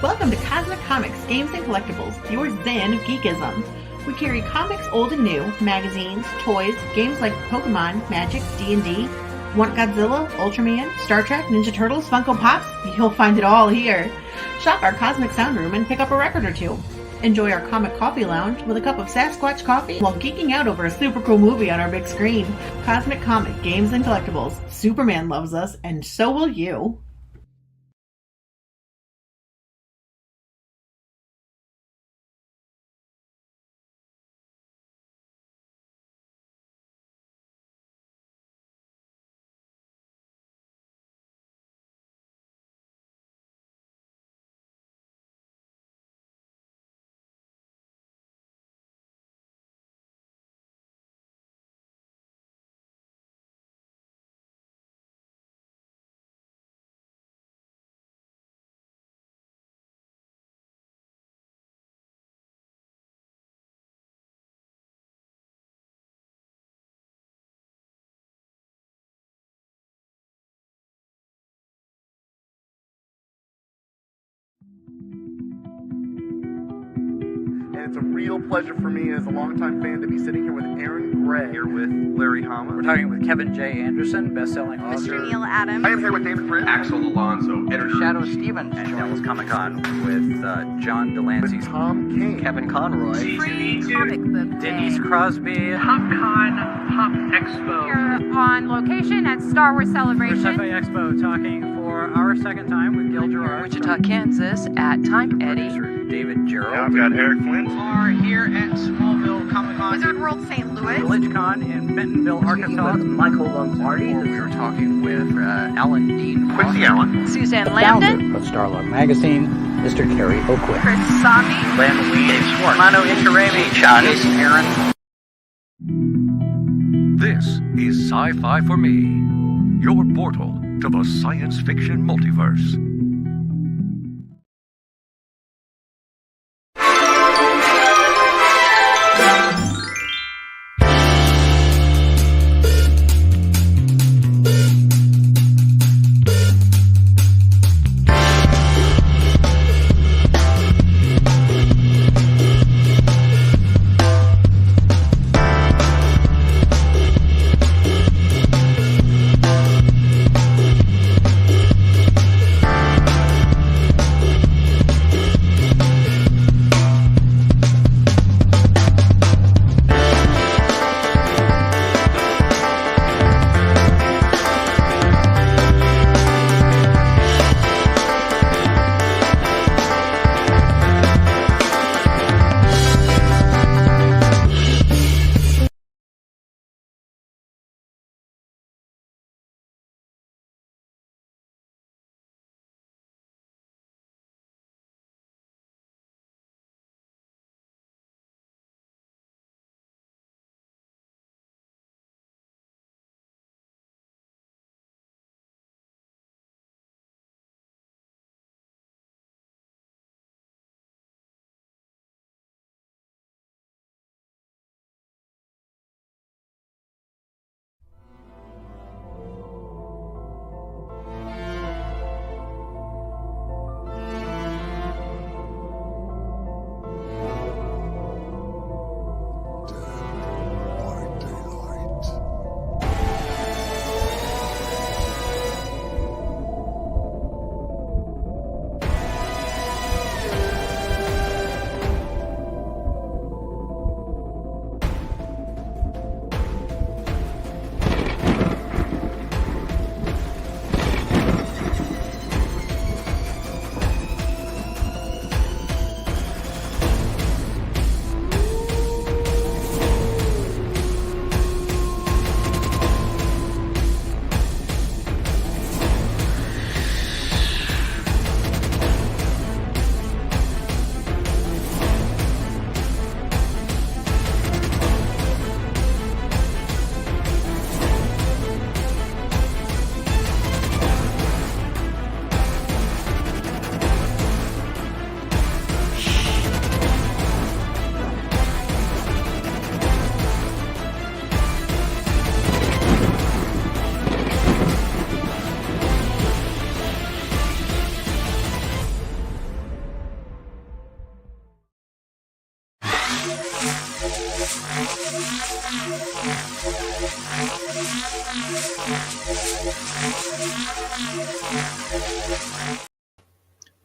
Welcome to Cosmic Comics, Games and Collectibles, your zen of geekism. We carry comics old and new, magazines, toys, games like Pokemon, Magic, D&D. Want Godzilla, Ultraman, Star Trek, Ninja Turtles, Funko Pops? You'll find it all here. Shop our Cosmic Sound Room and pick up a record or two. Enjoy our Comic Coffee Lounge with a cup of Sasquatch coffee while geeking out over a super cool movie on our big screen. Cosmic Comic, Games and Collectibles. Superman loves us, and so will you. It's a real pleasure for me as a longtime fan to be sitting here with Aaron Gray. Here with Larry Hama. We're talking with Kevin J. Anderson, best-selling author. Mr. Neil Adams. I am here with David Prince. Axel Alonso, editor. Shadow Stevens. And Dallas Comic-Con with John Delancey. With Tom King. Kevin Conroy. Free comic book day. Denise Crosby. PopCon Pop Expo. Here on location at Star Wars Celebration. Sci-Fi Expo, talking for our second time with Gil Gerard. Wichita, Kansas at Time Eddy. Producer David Gerald. I've got Eric Flint. Are here at Smallville Comic-Con. Wizard World St. Louis. VillageCon in Bentonville, Arkansas. Michael Lombardi. We were talking with Alan Dean. Quincy Allen. Suzanne Lambden. Of Starlog Magazine, Mr. Kerry Oakwood. Chris Sami. Len Lee. Dave Schwartz. Mano Intirami. Jason Aaron. This is Sci-Fi for Me, your portal to the science fiction multiverse.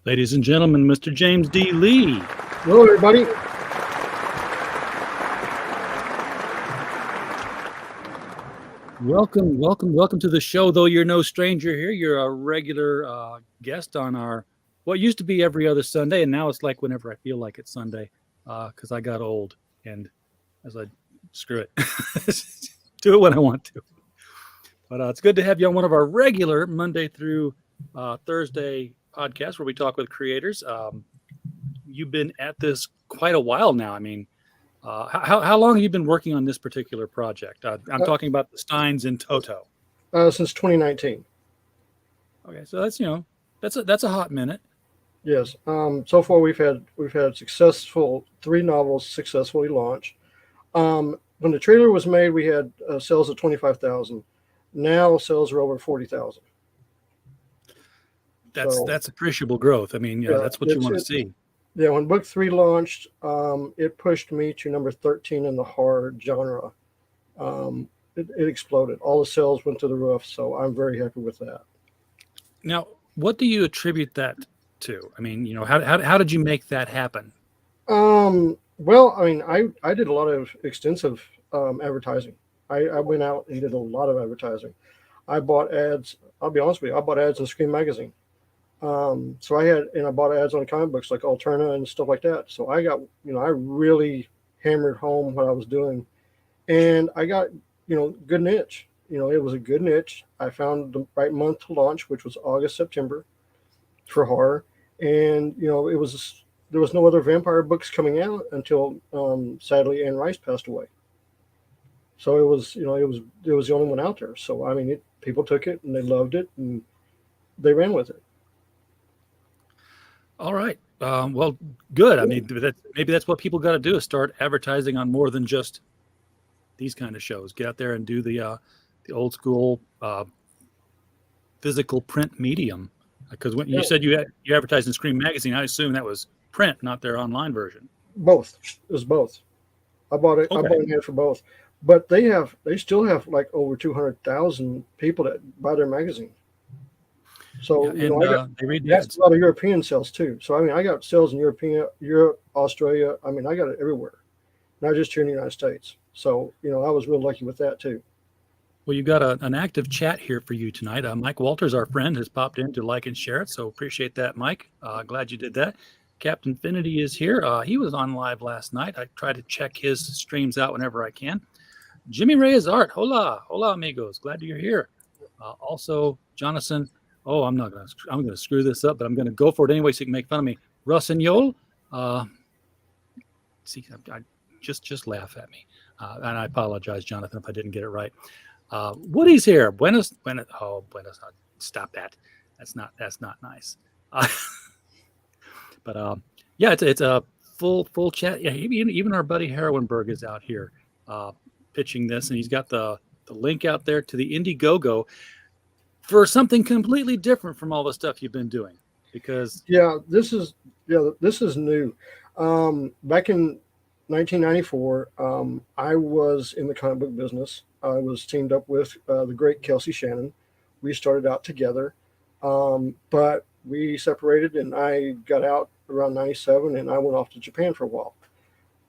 Ladies and gentlemen, Mr. James D. Lee. Hello, everybody. Welcome to the show. Though you're no stranger here, you're a regular guest on our what used to be every other Sunday, and now it's like whenever I feel like it's Sunday, because I got old, and as I screw it, do it when I want to. But it's good to have you on one of our regular Monday through Thursday podcasts where we talk with creators. You've been at this quite a while now. I mean, how long have you been working on this particular project? I'm talking about the Stines in Toto. Since 2019. Okay, so that's a hot minute. Yes. So far we've had successful 3 novels successfully launched. When the trailer was made, we had sales of 25,000. Now sales are over 40,000. That's appreciable growth. I mean, yeah, that's what you want to see. Yeah, when book 3 launched, it pushed me to number 13 in the horror genre. It exploded. All the sales went to the roof, so I'm very happy with that. Now, what do you attribute that to? I mean, how did you make that happen? Well, I mean, I did a lot of extensive advertising. I went out and did a lot of advertising. I bought ads. I'll be honest with you. I bought ads in Scream magazine. So I bought ads on comic books like Alterna and stuff like that. So I got, I really hammered home what I was doing, and I got, good niche. It was a good niche. I found the right month to launch, which was August, September for horror. And, there was no other vampire books coming out until, sadly, Anne Rice passed away. So it was the only one out there. So, I mean, people took it and they loved it and they ran with it. All right. Well, good. I mean, maybe that's what people got to do is start advertising on more than just these kind of shows. Get out there and do the old school physical print medium. Because when you said you advertised in Scream magazine, I assume that was print, not their online version. Both. It was both. I bought it. Okay. I bought an ad for both. But they still have like over 200,000 people that buy their magazine. So they read that's a lot of European sales too. So I mean, I got sales in Europe, Australia. I mean, I got it everywhere, not just here in the United States. So I was real lucky with that too. Well, you got an active chat here for you tonight. Mike Walters, our friend, has popped in to like and share it. So appreciate that, Mike. Glad you did that. Captain Finity is here. He was on live last night. I try to check his streams out whenever I can. Jimmy Reyes Art. Hola, amigos. Glad you're here. Also, Jonathan. Oh, I'm gonna screw this up, but I'm gonna go for it anyway so you can make fun of me. Russ and Yol. See, I just laugh at me. And I apologize, Jonathan, if I didn't get it right. Woody's here. Buenos. Stop that. That's not nice. But yeah, it's a full chat. Yeah, even our buddy Heroinberg is out here pitching this, and he's got the link out there to the Indiegogo for something completely different from all the stuff you've been doing. Because this is new. Back in 1994, I was in the comic book business. I was teamed up with the great Kelsey Shannon. We started out together, but we separated, and I got out around 97, and I went off to Japan for a while.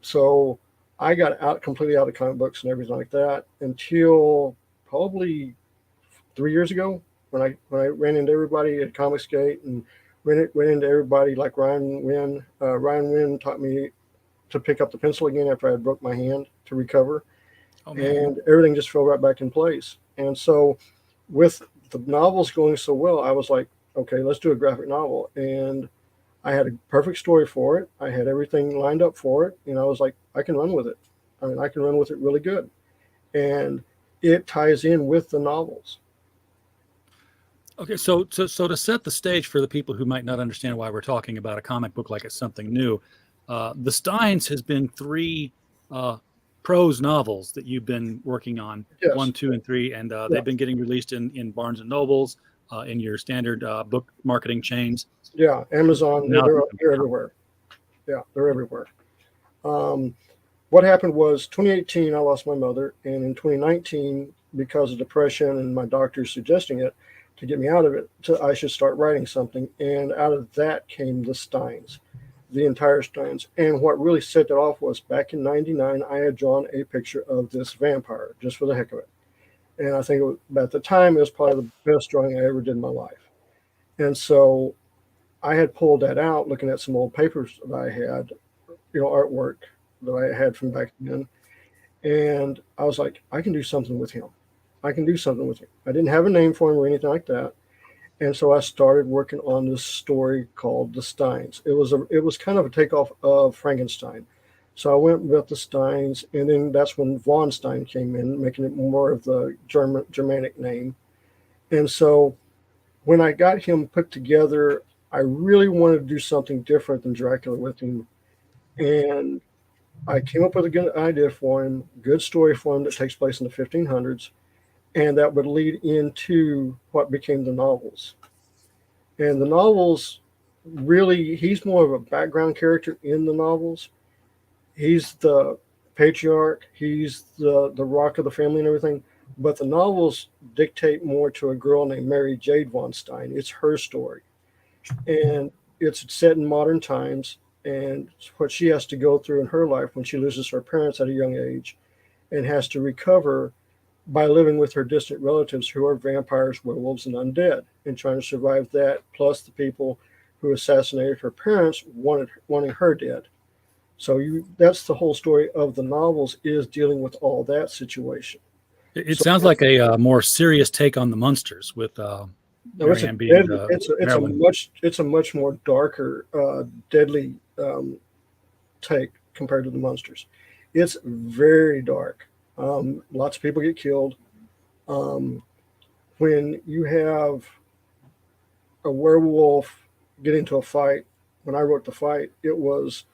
So I got completely out of comic books and everything like that until probably 3 years ago when I ran into everybody at Comicsgate and ran into everybody like Ryan Wynn. Ryan Wynn taught me to pick up the pencil again after I had broke my hand to recover. And everything just fell right back in place. And so with the novels going so well, I was like, okay, let's do a graphic novel. And I had a perfect story for it. I had everything lined up for it. I was like, I can run with it. I mean, I can run with it really good. And it ties in with the novels. Okay, so to set the stage for the people who might not understand why we're talking about a comic book like it's something new, the Stines has been 3 prose novels that you've been working on, yes. 1, 2, and 3, and they've been getting released in Barnes and Nobles, in your standard book marketing chains. Yeah, Amazon, they're everywhere. Yeah, they're everywhere. What happened was 2018, I lost my mother, and in 2019, because of depression and my doctor suggesting it to get me out of it, I should start writing something. And out of that came the Stines, the entire Stines. And what really set it off was back in '99, I had drawn a picture of this vampire just for the heck of it. And I think at the time, it was probably the best drawing I ever did in my life. And so I had pulled that out looking at some old papers that I had, artwork that I had from back then. And I was like, I can do something with him. I can do something with him. I didn't have a name for him or anything like that. And so I started working on this story called The Stines. It was kind of a takeoff of Frankenstein. So I went with the Stines, and then that's when Von Stein came in, making it more of the Germanic name. And so when I got him put together, I really wanted to do something different than Dracula with him. And I came up with a good idea for him, good story for him that takes place in the 1500s, and that would lead into what became the novels. And the novels, really, he's more of a background character in the novels. He's the patriarch, he's the rock of the family and everything. But the novels dictate more to a girl named Mary Jade Von Stein. It's her story. And it's set in modern times, and what she has to go through in her life when she loses her parents at a young age and has to recover by living with her distant relatives who are vampires, werewolves, and undead, and trying to survive that, plus the people who assassinated her parents wanting her dead. So that's the whole story of the novels, is dealing with all that situation. It sounds like a more serious take on the Munsters with Marianne being Marilyn. It's a much more darker, deadly take compared to the Munsters. It's very dark. Lots of people get killed. When you have a werewolf get into a fight, when I wrote the fight, it was,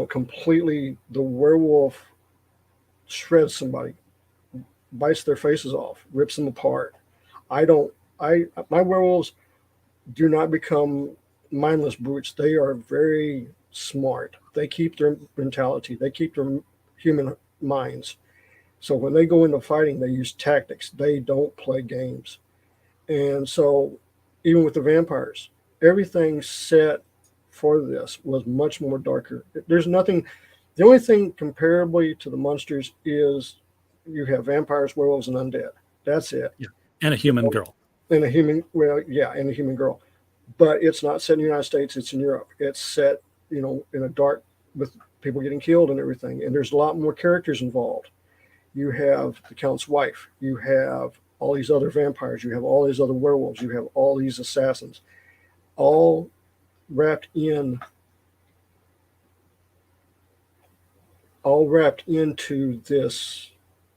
completely, the werewolf shreds somebody, bites their faces off, rips them apart. My werewolves do not become mindless brutes. They are very smart. They keep their mentality. They keep their human minds. So when they go into fighting, they use tactics. They don't play games. And so even with the vampires, everything set for this was much more darker. There's nothing, the only thing comparably to the Munsters is you have vampires, werewolves, and undead. That's it. Yeah. And a human girl. And a human girl. But it's not set in the United States, it's in Europe. It's set, in a dark, with people getting killed and everything. And there's a lot more characters involved. You have the Count's wife. You have all these other vampires. You have all these other werewolves. You have all these assassins, all wrapped into this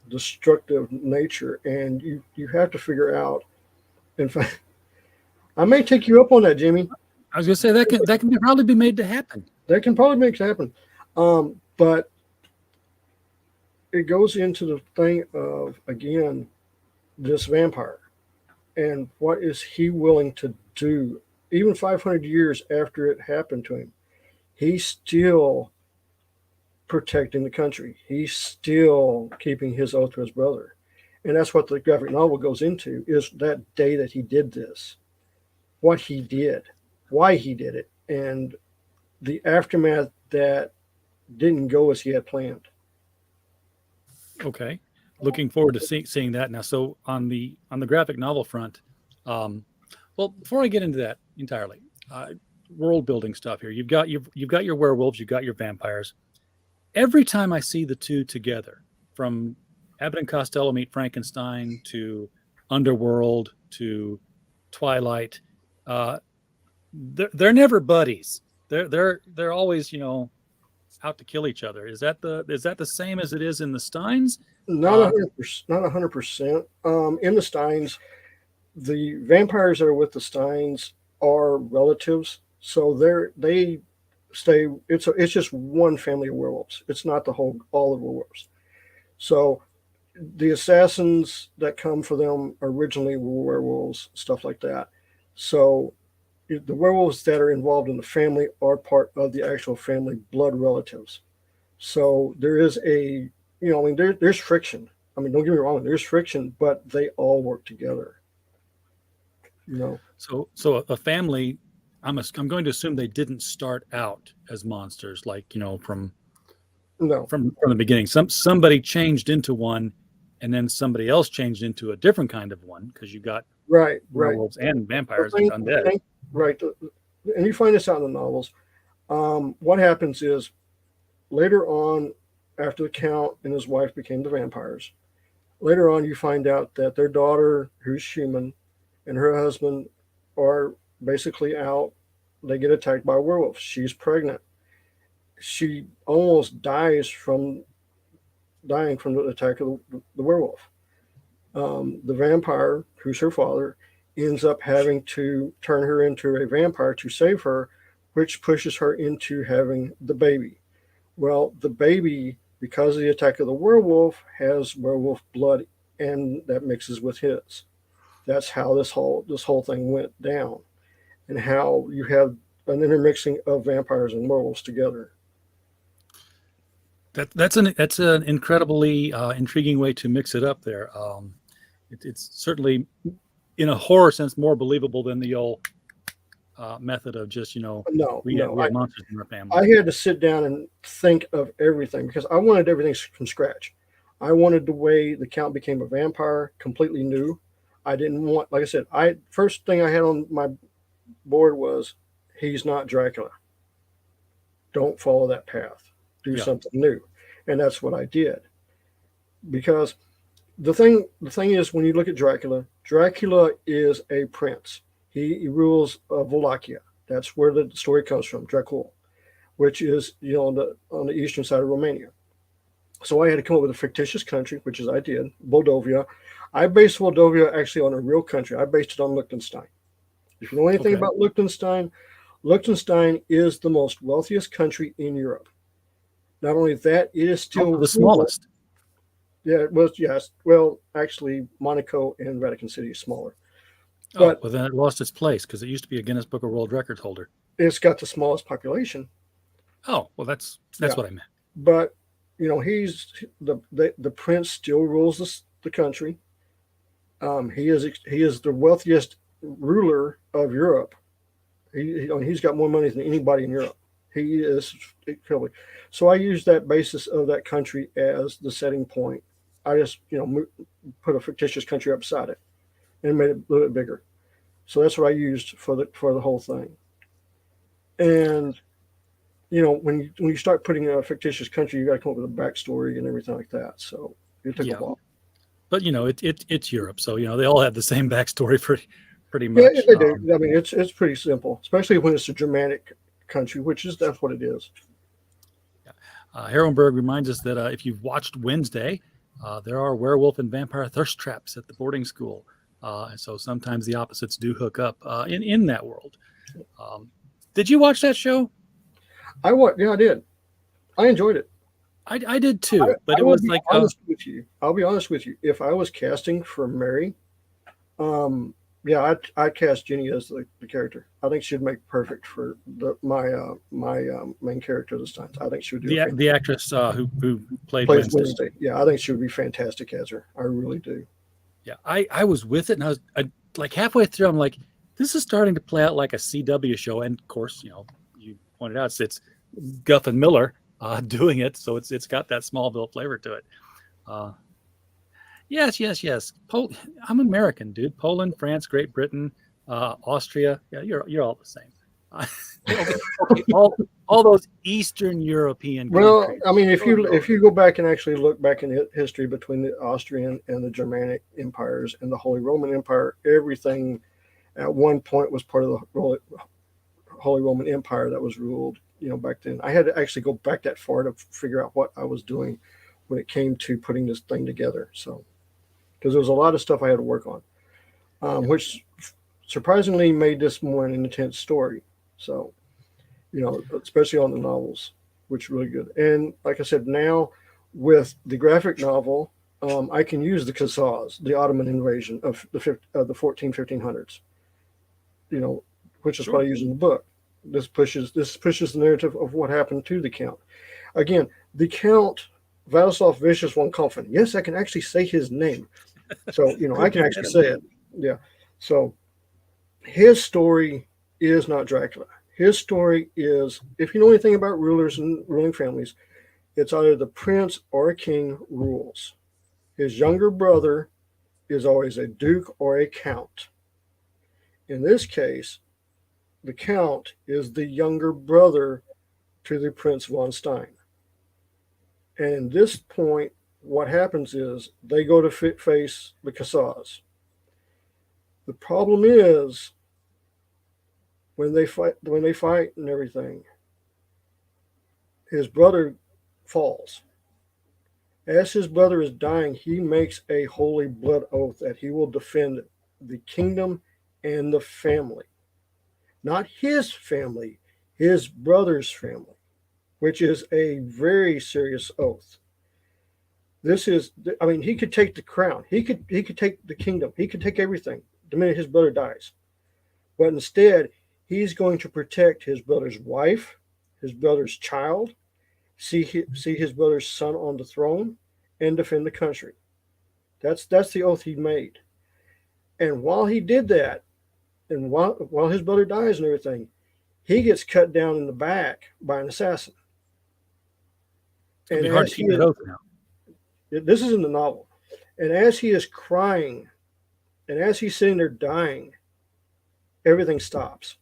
destructive nature. And you have to figure out, in fact, I may take you up on that, Jimmy. I was going to say that can probably be made to happen. That can probably make it happen. But it goes into the thing of, again, this vampire and what is he willing to do. Even 500 years after it happened to him, he's still protecting the country. He's still keeping his oath to his brother. And that's what the graphic novel goes into, is that day that he did this, what he did, why he did it, and the aftermath that didn't go as he had planned. Okay, looking forward to seeing that now. So on the graphic novel front, well, before I get into that entirely, world building stuff here. You've got your werewolves, you've got your vampires. Every time I see the two together, from Abbott and Costello meet Frankenstein to Underworld to Twilight, they're never buddies. They're always out to kill each other. Is that the same as it is in the Stines? Not 100%. Not 100%. In the Stines, the vampires that are with the Stines are relatives, so they stay. It's just one family of werewolves. It's not all of werewolves. So the assassins that come for them originally were werewolves, stuff like that. So the werewolves that are involved in the family are part of the actual family blood relatives. So there is there's friction. I mean, don't get me wrong, there's friction, but they all work together. You know, So a family, I'm going to assume they didn't start out as monsters, like from no, from the beginning. Somebody changed into one, and then somebody else changed into a different kind of one because you got right. werewolves and vampires The and undead. right. And you find this out in the novels. What happens is later on, after the Count and his wife became the vampires, later on you find out that their daughter, who's human, and her husband are basically out. They get attacked by a werewolf. She's pregnant. She almost dies from dying from the attack of the werewolf. The vampire, who's her father, ends up having to turn her into a vampire to save her, which pushes her into having the baby. Well, the baby, because of the attack of the werewolf, has werewolf blood, and that mixes with his. That's how this whole thing went down, and how you have an intermixing of vampires and werewolves together. That's an incredibly intriguing way to mix it up there. It's certainly, in a horror sense, more believable than the old method of just we have monsters in our family. I had to sit down and think of everything because I wanted everything from scratch. I wanted the way the Count became a vampire completely new. I didn't want, like I said, first thing I had on my board was he's not Dracula. Don't follow that path. Do something new. And that's what I did. Because the thing is, when you look at Dracula, Dracula is a prince. He rules Wallachia. That's where the story comes from, Dracul, which is on the eastern side of Romania. So I had to come up with a fictitious country, which is I did, Moldovia. I based Moldovia actually on a real country. I based it on Liechtenstein. If you know anything about Liechtenstein, Liechtenstein is the most wealthiest country in Europe. Not only that, it is still the smallest. Yeah, it was. Yes. Well, actually, Monaco and Vatican City is smaller. But well, then it lost its place because it used to be a Guinness Book of World Records holder. It's got the smallest population. Oh, well, that's what I meant. But he's the prince still rules the country. He is the wealthiest ruler of Europe. He's got more money than anybody in Europe. He is incredibly. So I used that basis of that country as the setting point. I just put a fictitious country up beside it and made it a little bit bigger. So that's what I used for the whole thing. And when you start putting a fictitious country, you got to come up with a backstory and everything like that. So it took a while. But it's Europe, so they all have the same backstory pretty much. Yeah, they do. I mean, it's pretty simple, especially when it's a Germanic country, that's what it is. Herrenberg reminds us that if you've watched Wednesday, there are werewolf and vampire thirst traps at the boarding school, and so sometimes the opposites do hook up in that world. Did you watch that show? Yeah, I did. I enjoyed it. I did too, but it was like I'll be honest with you. If I was casting for Mary, I'd cast Jenny as the character. I think she'd make perfect for my main character this time. I think she would do the actress who played plays Wednesday. Yeah, I think she would be fantastic as her. I really do. Yeah, I was with it, and I like halfway through. I'm like, this is starting to play out like a CW show, and of course, you pointed out it's Guff and Miller doing it, so it's got that Smallville flavor to it. Yes. I'm American, dude. Poland, France, Great Britain, Austria. Yeah, you're all the same. Okay, all those Eastern European. Well, countries. I mean, if you go back and actually look back in history between the Austrian and the Germanic empires and the Holy Roman Empire, everything at one point was part of the Holy Roman Empire that was ruled. Back then, I had to actually go back that far to figure out what I was doing when it came to putting this thing together. So, because there was a lot of stuff I had to work on, which surprisingly made this more an intense story. So, especially on the novels, which is really good. And like I said, now with the graphic novel, I can use the Khazars, the Ottoman invasion of the 1500s, which is what I use in the book. This pushes the narrative of what happened to the Count. Again, the Count Vladislav Vicious von Kampfen. Yes, I can actually say his name. So, I can actually say it. Yeah. So his story is not Dracula. His story is, if you know anything about rulers and ruling families, it's either the prince or a king rules. His younger brother is always a duke or a count. In this case, the count is the younger brother to the Prince von Stein. And at this point, what happens is they go to face the Khazars. The problem is when they fight and everything, his brother falls. As his brother is dying, he makes a holy blood oath that he will defend the kingdom and the family. Not his family, his brother's family, which is a very serious oath. This is, I mean, he could take the crown. He could take the kingdom. He could take everything the minute his brother dies. But instead, he's going to protect his brother's wife, his brother's child, see his brother's son on the throne, and defend the country. That's the oath he made. And while he did that, and while his brother dies and everything, he gets cut down in the back by an assassin. It'd be hard to keep that oath now. This is in the novel. And as he is crying, and as he's sitting there dying, everything stops.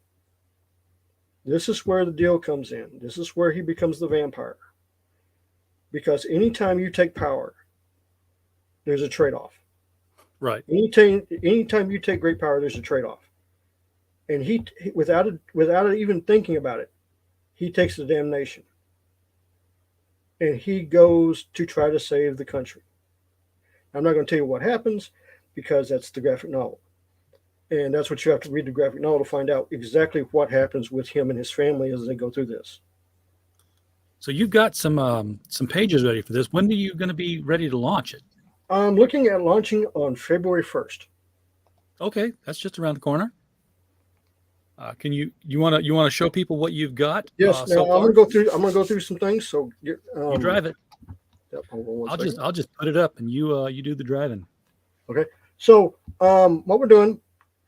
This is where the deal comes in. This is where he becomes the vampire. Because anytime you take power, there's a trade-off. Right. Anytime you take great power, there's a trade-off. And he without even thinking about it, he takes the damnation. And he goes to try to save the country. I'm not going to tell you what happens because that's the graphic novel. And that's what you have to read the graphic novel to find out exactly what happens with him and his family as they go through this. So you've got some pages ready for this. When are you going to be ready to launch it? I'm looking at launching on February 1st. Okay, that's just around the corner. Can you want to show people what you've got? Yes. Now I'm gonna go through some things. So you drive it. Yep, hold on I'll just put it up and you do the driving. Okay. So what we're doing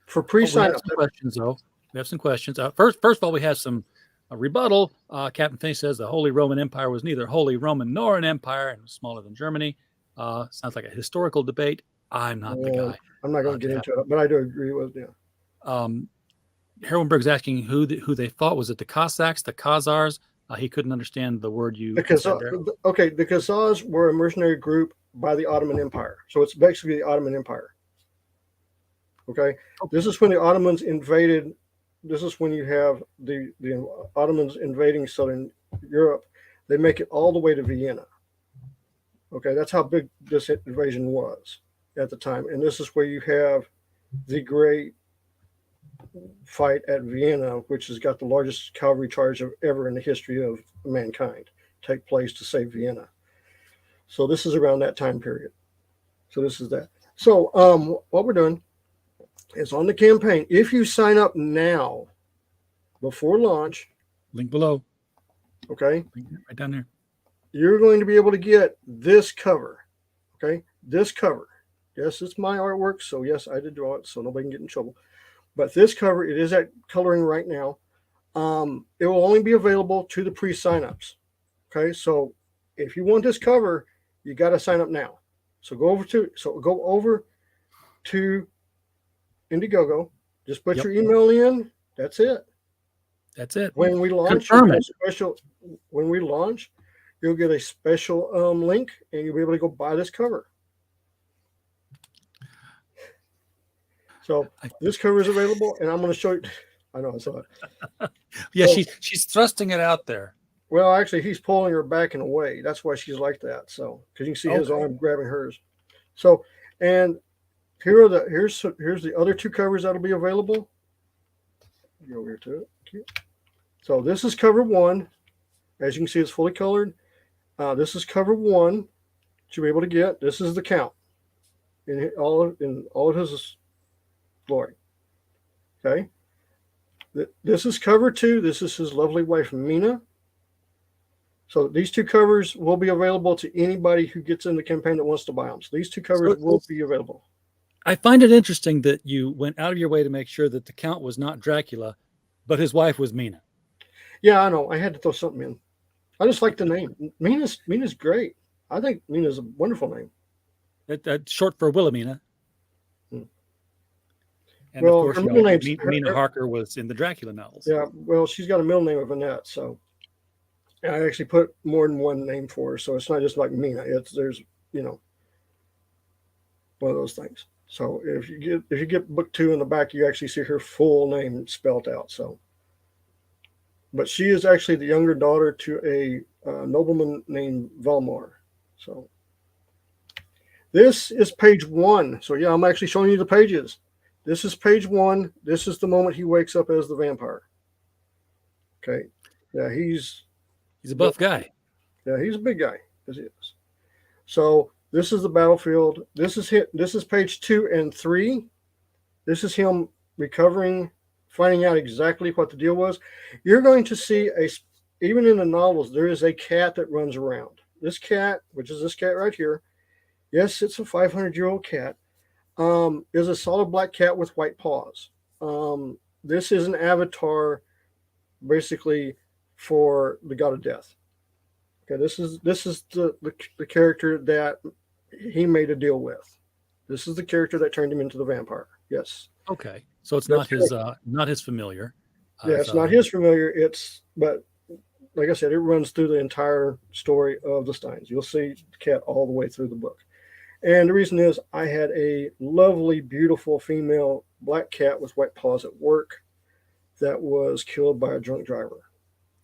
for pre-sign up. Questions though. We have some questions. First of all, we have some rebuttal. Captain Finch says the Holy Roman Empire was neither Holy Roman nor an empire and was smaller than Germany. Sounds like a historical debate. I'm not the guy. I'm not going to get into it, but I do agree with you. Herwenberg's asking who they thought. Was it the Cossacks, the Khazars? He couldn't understand the word you said there. Okay, the Khazars were a mercenary group by the Ottoman Empire. So it's basically the Ottoman Empire. Okay? This is when the Ottomans invaded. This is when you have the Ottomans invading Southern Europe. They make it all the way to Vienna. Okay, that's how big this invasion was at the time. And this is where you have the great fight at Vienna, which has got the largest cavalry charge ever in the history of mankind, take place to save Vienna. So this is around that time period. So this is that. So what we're doing is on the campaign. If you sign up now, before launch, link below. Okay, right down there. You're going to be able to get this cover. Okay, this cover. Yes, it's my artwork, so yes, I did draw it, so nobody can get in trouble. But this cover, it is at coloring right now. It will only be available to the pre-signups. Okay, so if you want this cover, you got to sign up now. So go over to Indiegogo. Just put your email in. That's it. That's it. When we launch, when we launch, you'll get a special link, and you'll be able to go buy this cover. So this cover is available, and I'm going to show you. I know I saw it. Yeah, so, she's thrusting it out there. Well, actually, he's pulling her back and away. That's why she's like that. So, because you can see his arm grabbing hers. So, and here's the other two covers that'll be available. Go over here to it. Okay. So this is cover one. As you can see, it's fully colored. This is cover one that you'll be able to get. This is the count in all of his glory. Okay. This is cover two. This is his lovely wife, Mina. So these two covers will be available to anybody who gets in the campaign that wants to buy them. So these two covers will be available. I find it interesting that you went out of your way to make sure that the Count was not Dracula, but his wife was Mina. Yeah, I know. I had to throw something in. I just like the name. Mina's great. I think Mina's a wonderful name. That's short for Wilhelmina. Hmm. And Well, of course, her middle name's Mina Harker was in the Dracula novels. Yeah, well, she's got a middle name of Annette, so I actually put more than one name for her, so it's not just like Mina. There's one of those things. So if you get book 2 in the back, you actually see her full name spelt out. So, but she is actually the younger daughter to a nobleman named Valmar. So this is page 1. So yeah, I'm actually showing you the pages. This is page 1. This is the moment he wakes up as the vampire. Okay. Yeah, he's a buff guy. Yeah, he's a big guy, as he is. So this is the battlefield. This is page 2 and 3. This is him recovering, finding out exactly what the deal was. You're going to see even in the novels, there is a cat that runs around. This cat, which is this cat right here, yes, it's a 500-year-old cat, is a solid black cat with white paws. This is an avatar, basically, for the god of death. Okay, this is the character that he made a deal with. This is the character that turned him into the vampire. Yes. Okay, so it's not his familiar. Yeah, it's not his familiar. But like I said, it runs through the entire story of the Stines. You'll see the cat all the way through the book. And the reason is I had a lovely, beautiful female black cat with white paws at work that was killed by a drunk driver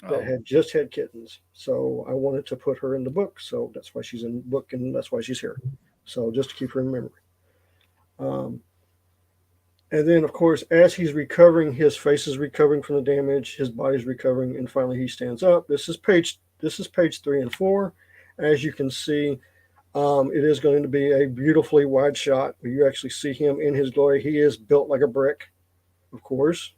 that had just had kittens. So I wanted to put her in the book. So that's why she's in the book, and that's why she's here. So just to keep her in memory. And then, of course, as he's recovering, his face is recovering from the damage, his body's recovering, and finally he stands up. This is page 3 and 4. As you can see, it is going to be a beautifully wide shot where you actually see him in his glory. He is built like a brick, of course,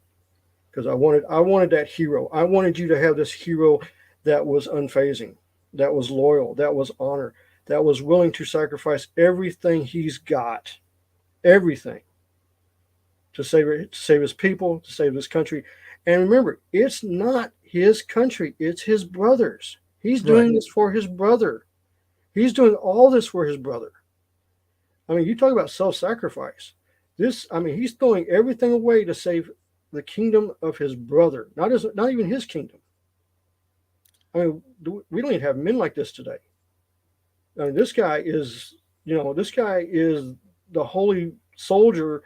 because I wanted that hero. I wanted you to have this hero that was unfazing, that was loyal, that was honor, that was willing to sacrifice everything he's got, everything, to save his people, to save his country. And remember, it's not his country, it's his brother's. He's doing this for his brother. He's doing all this for his brother. I mean, you talk about self-sacrifice. He's throwing everything away to save the kingdom of his brother, not even his kingdom. I mean, we don't even have men like this today. I mean, this guy is the holy soldier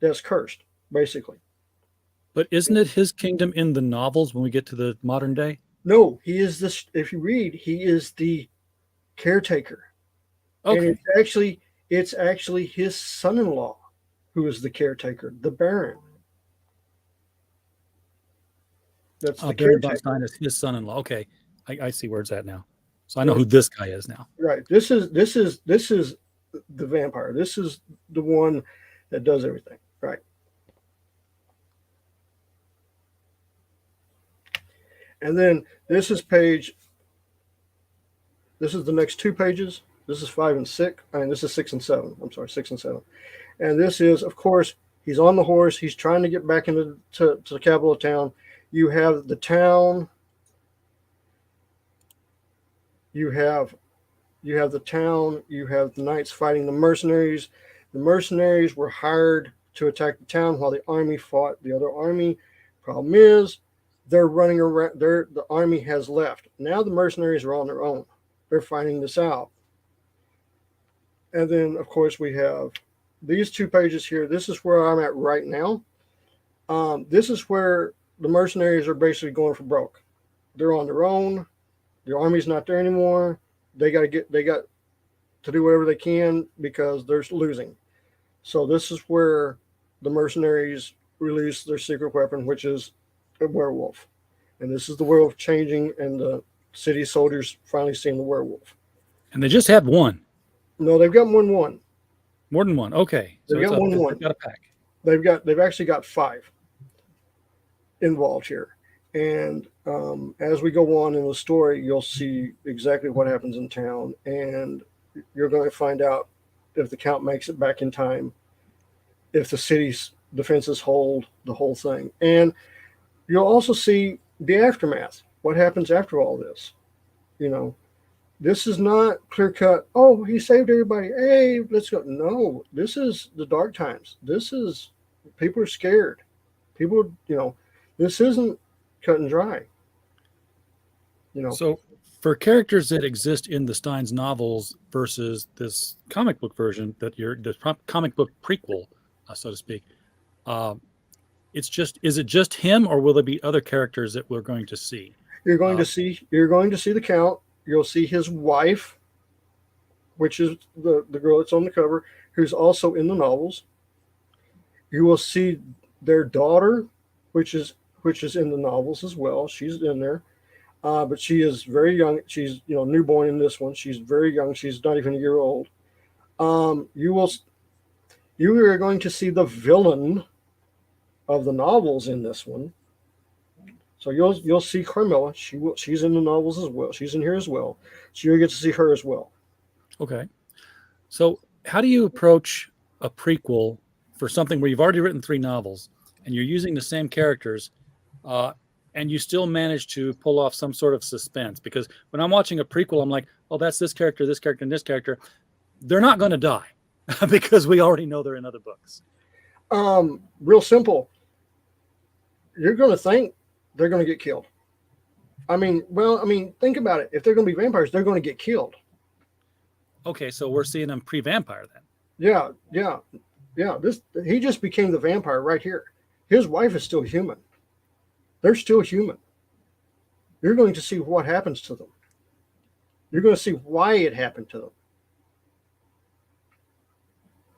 that's cursed, basically. But isn't it his kingdom in the novels when we get to the modern day? No, he is this. If you read, he is the caretaker. Okay. And it's actually his son-in-law who is the caretaker, the Baron. That's the Baron caretaker. von Stines, his son-in-law. Okay, I see where it's at now. So I know who this guy is now. Right. This is the vampire. This is the one that does everything. Right. And then this is the next 2 pages. This is 5 and 6. This is 6 and 7. I'm sorry, 6 and 7. And this is, of course, he's on the horse. He's trying to get back into to the capital of town. You have the town. You have the town. You have the knights fighting the mercenaries. The mercenaries were hired to attack the town while the army fought the other army. Problem is, they're running around. The army has left. Now the mercenaries are on their own. They're finding this out. And then, of course, we have these 2 pages here. This is where I'm at right now. This is where the mercenaries are basically going for broke. They're on their own. The army's not there anymore. They got to do whatever they can because they're losing. So this is where the mercenaries release their secret weapon, which is a werewolf. And this is the werewolf changing, and the city soldiers finally seeing the werewolf. And they just had one. No, they've got more than one. More than one. Okay. They've got one. They've got a pack. They've actually got 5 involved here. And as we go on in the story, you'll see exactly what happens in town, and you're going to find out if the Count makes it back in time, if the city's defenses hold, the whole thing. And you'll also see the aftermath. What happens after all this? You know, this is not clear cut. Oh, he saved everybody. Hey, let's go. No, this is the dark times. This is people are scared. People, this isn't cut and dry. So for characters that exist in the Stines novels versus this comic book version the comic book prequel, so to speak, is it just him, or will there be other characters that we're going to see? You're going to see the Count. You'll see his wife, which is the girl that's on the cover, who's also in the novels. You will see their daughter, which is in the novels as well. She's in there, but she is very young. She's newborn in this one. She's very young. She's not even a year old. You are going to see the villain of the novels in this one. So you'll see Carmilla. She's in the novels as well. She's in here as well. So you'll get to see her as well. Okay. So how do you approach a prequel for something where you've already written 3 novels and you're using the same characters, and you still manage to pull off some sort of suspense? Because when I'm watching a prequel, I'm like, oh, that's this character, and this character. They're not going to die because we already know they're in other books. Real simple. You're going to think they're going to get killed. Think about it. If they're going to be vampires, they're going to get killed. Okay, so we're seeing them pre-vampire then. Yeah. He just became the vampire right here. His wife is still human. They're still human. You're going to see what happens to them. You're going to see why it happened to them.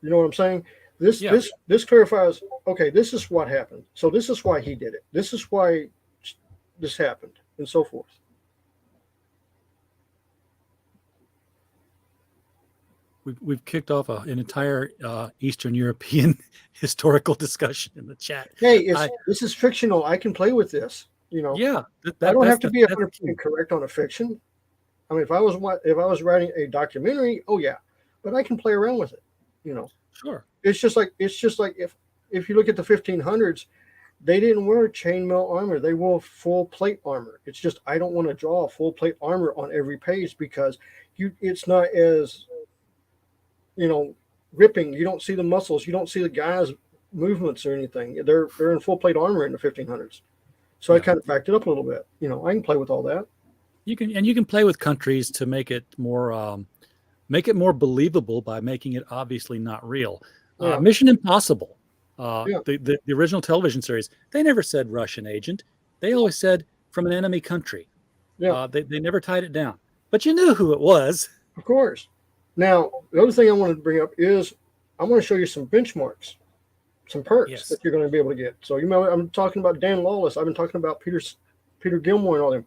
You know what I'm saying? This clarifies, okay, this is what happened. So this is why he did it. This is why this happened, and so forth. We've kicked off an entire Eastern European historical discussion in the chat. Hey, this is fictional. I can play with this. Yeah, I don't have to be 100% correct on a fiction. I mean, if I was writing a documentary, oh yeah, but I can play around with it. Sure. It's just like if you look at the 1500s, they didn't wear chainmail armor. They wore full plate armor. It's just I don't want to draw full plate armor on every page because it's not as ripping. You don't see the muscles. You don't see the guys' movements or anything. They're in full plate armor in the 1500s. So I kind of backed it up a little bit. I can play with all that. You can play with countries to make it more believable by making it obviously not real. Yeah. Mission Impossible, the original television series, they never said Russian agent. They always said from an enemy country. Yeah. They never tied it down, but you knew who it was. Of course. Now, the other thing I want to bring up is I want to show you some benchmarks, some perks that you're going to be able to get. So I'm talking about Dan Lawless. I've been talking about Peter Gilmore and all them.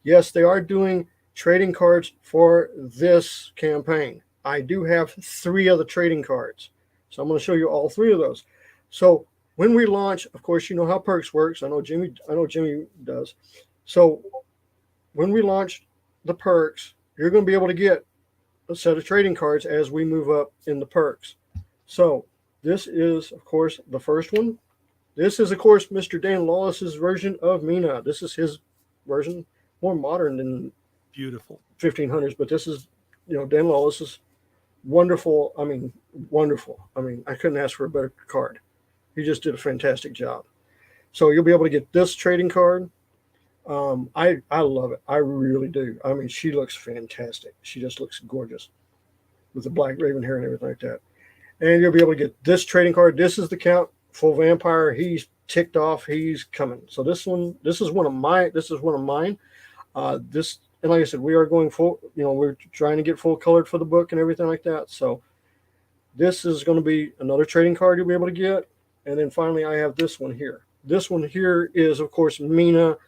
Yes, they are doing trading cards for this campaign. I do have 3 of the trading cards. So I'm going to show you all 3 of those. So when we launch, of course, you know how perks works. I know Jimmy does. So when we launch the perks, you're going to be able to get a set of trading cards as we move up in the perks. So this is, of course, the first one. This is, of course, Mr. Dan Lawless's version of Mina. This is his version, more modern than beautiful 1500s, but this is, Dan Lawless's wonderful. Wonderful. I couldn't ask for a better card. He just did a fantastic job. So you'll be able to get this trading card. I love it. I really do. She looks fantastic. She just looks gorgeous with the black raven hair and everything like that. And you'll be able to get this trading card. This is the Count, full vampire. He's ticked off. He's coming. So this is one of mine. And like I said, we are going full, we're trying to get full colored for the book and everything like that. So this is going to be another trading card you'll be able to get. And then finally, I have this one here. This one here is, of course, Mina.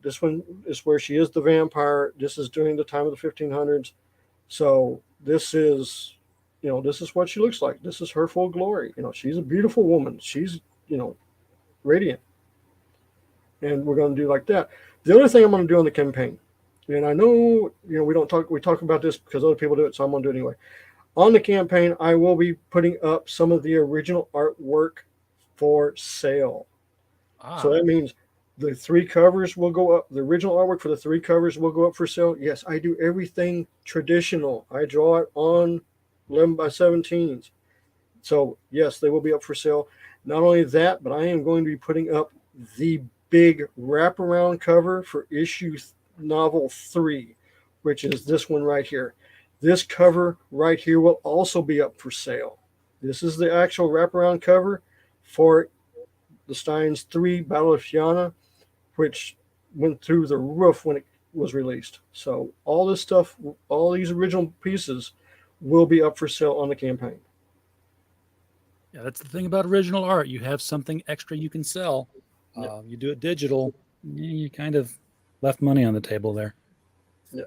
This one is where she is the vampire. This is during the time of the 1500s. So this is what she looks like. This is her full glory. She's a beautiful woman. She's, radiant. and we're going to do like that. The other thing I'm going to do on the campaign, and I know we talk about this because other people do it, so I'm going to do it anyway. On the campaign, I will be putting up some of the original artwork for sale. So that means the 3 covers will go up. The original artwork for the 3 covers will go up for sale. Yes, I do everything traditional. I draw it on 11 by 17s. So yes, they will be up for sale. Not only that, but I am going to be putting up the big wraparound cover for issue novel 3, which is this one right here. This cover right here will also be up for sale. This is the actual wraparound cover for the Stines 3 Battle of Fianna, which went through the roof when it was released. So all this stuff, all these original pieces will be up for sale on the campaign. Yeah, that's the thing about original art. You have something extra you can sell. You do it digital, you kind of left money on the table there. Yeah.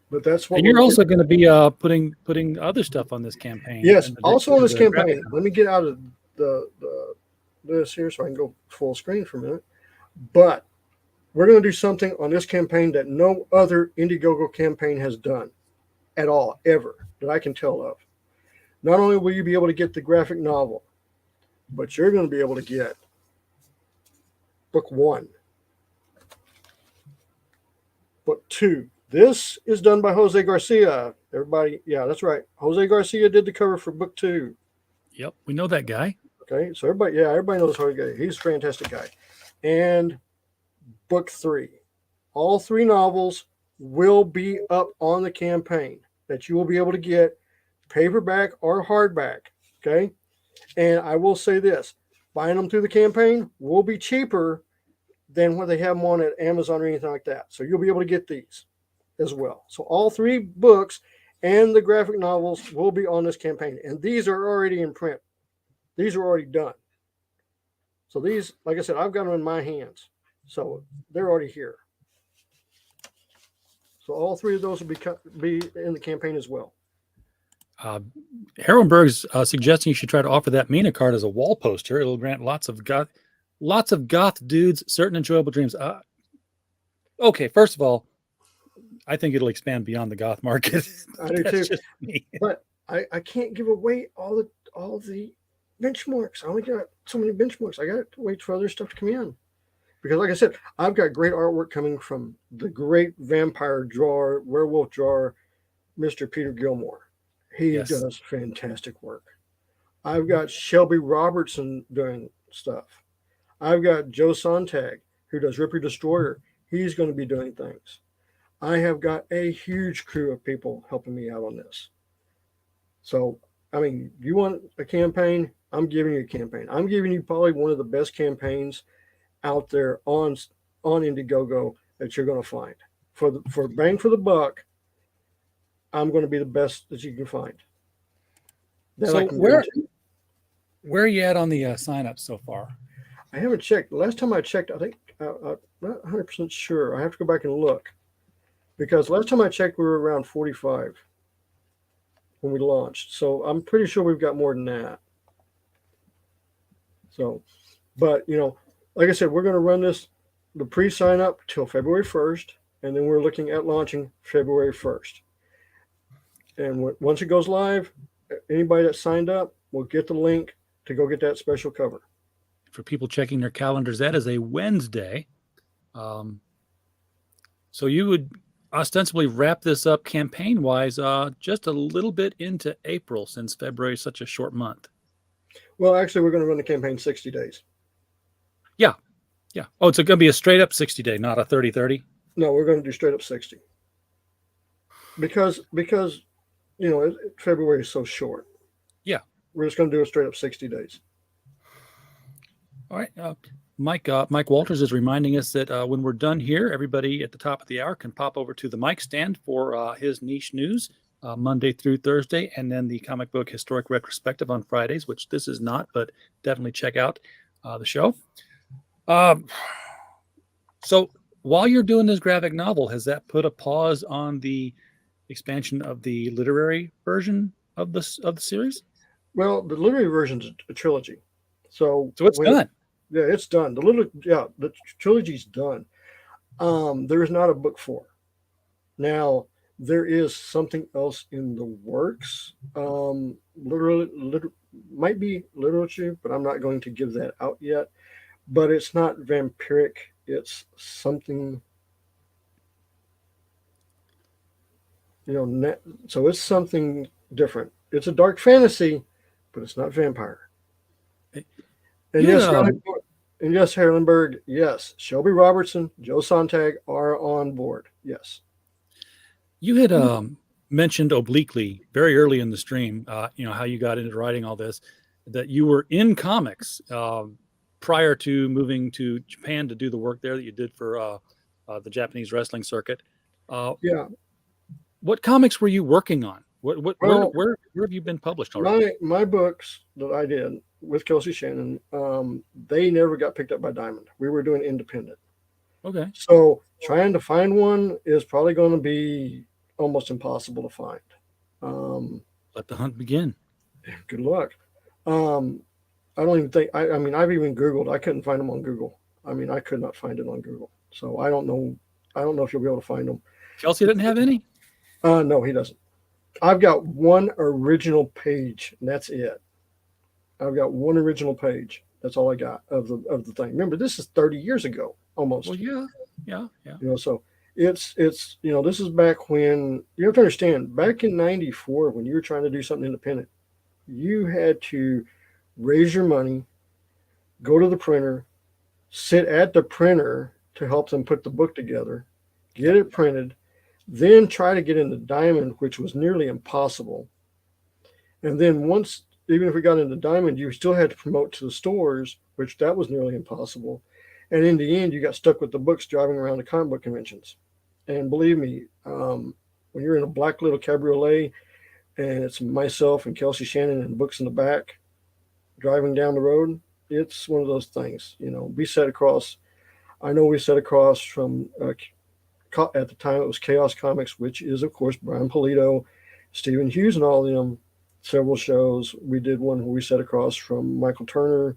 But that's what. And you're also going to be putting other stuff on this campaign. Yes, also on this campaign. Let me get out of this here so I can go full screen for a minute. But we're going to do something on this campaign that no other Indiegogo campaign has done at all, ever, that I can tell of. Not only will you be able to get the graphic novel, but you're going to be able to get book 1, book 2. This is done by Jose Garcia. Everybody, yeah, that's right. Jose Garcia did the cover for book 2. Yep, we know that guy. Okay, so everybody knows Jose. He's a fantastic guy. And book 3. All 3 novels will be up on the campaign that you will be able to get paperback or hardback. Okay. And I will say this, buying them through the campaign will be cheaper than when they have them on at Amazon or anything like that. So you'll be able to get these as well. So all 3 books and the graphic novels will be on this campaign. And these are already in print. These are already done. So these, like I said, I've got them in my hands. So they're already here. So all 3 of those will be in the campaign as well. Herrenberg's suggesting you should try to offer that Mina card as a wall poster. It'll grant lots of goth dudes certain enjoyable dreams. Okay, first of all, I think it'll expand beyond the goth market. I do too. But I can't give away all the benchmarks. I only got so many benchmarks. I got to wait for other stuff to come in. Because like I said, I've got great artwork coming from the great vampire drawer, werewolf drawer, Mr. Peter Gilmore. He does fantastic work. I've got Shelby Robertson doing stuff. I've got Joe Sontag, who does Ripper Destroyer. He's going to be doing things. I have got a huge crew of people helping me out on this. So, I mean, you want a campaign? I'm giving you a campaign. I'm giving you probably one of the best campaigns out there on Indiegogo that you're going to find. For bang for the buck, I'm going to be the best that you can find. So where are you at on the sign-up so far? I haven't checked. The last time I checked, I think I'm not 100% sure. I have to go back and look. Because last time I checked, we were around 45 when we launched. So I'm pretty sure we've got more than that. So, but, like I said, we're going to run the pre-sign up till February 1st. And then we're looking at launching February 1st. And once it goes live, anybody that signed up will get the link to go get that special cover. For people checking their calendars, that is a Wednesday. So you would ostensibly wrap this up campaign-wise just a little bit into April, since February is such a short month. Well, actually, we're going to run the campaign 60 days. Yeah. Oh, it's going to be a straight-up 60-day, not a 30-30? No, we're going to do straight-up 60. Because February is so short. Yeah. We're just going to do a straight-up 60 days. All right. Mike Walters is reminding us that when we're done here, everybody at the top of the hour can pop over to the mic stand for his niche news Monday through Thursday, and then the comic book historic retrospective on Fridays, which this is not, but definitely check out the show. So while you're doing this graphic novel, has that put a pause on the expansion of the literary version of the series? Well, the literary version is a trilogy. So it's done. Yeah, it's done. The trilogy's done. There is not a book 4. Now, there is something else in the works. Might be literature, but I'm not going to give that out yet. But it's not vampiric. It's something, so it's something different. It's a dark fantasy, but it's not vampire. And yes, Yeah. and yes, Herlenberg, yes, Shelby Robertson, Joe Sontag are on board. Yes. You had mentioned obliquely very early in the stream, how you got into writing all this, that you were in comics prior to moving to Japan to do the work there that you did for the Japanese wrestling circuit. Yeah. What comics were you working on? Well, where have you been published already? my books that I did with Kelsey Shannon, they never got picked up by Diamond. We were doing independent. Okay. So trying to find one is probably going to be almost impossible to find. Let the hunt begin. Good luck. I don't even think, I mean, I've even Googled, I couldn't find them on Google. I mean, I could not find it on Google. So I don't know if you'll be able to find them. Kelsey didn't have any? No, he doesn't. I've got one original page, and that's it. I've got one original page. That's all I got of the thing. Remember, this is 30 years ago, almost. Well, yeah. So it's this is back when, you have to understand, back in '94, when you were trying to do something independent, you had to raise your money, go to the printer, sit at the printer to help them put the book together, get it printed, then try to get into Diamond, which was nearly impossible. And then once, even if we got into Diamond, you still had to promote to the stores, which that was nearly impossible. And in the end, you got stuck with the books driving around to comic book conventions. And believe me, when you're in a black little cabriolet and it's myself and Kelsey Shannon and books in the back driving down the road, it's one of those things. We sat across, I know we sat across from, at the time it was Chaos Comics, which is, of course, Brian Polito, Stephen Hughes, and all of them, several shows. We did one where we sat across from Michael Turner,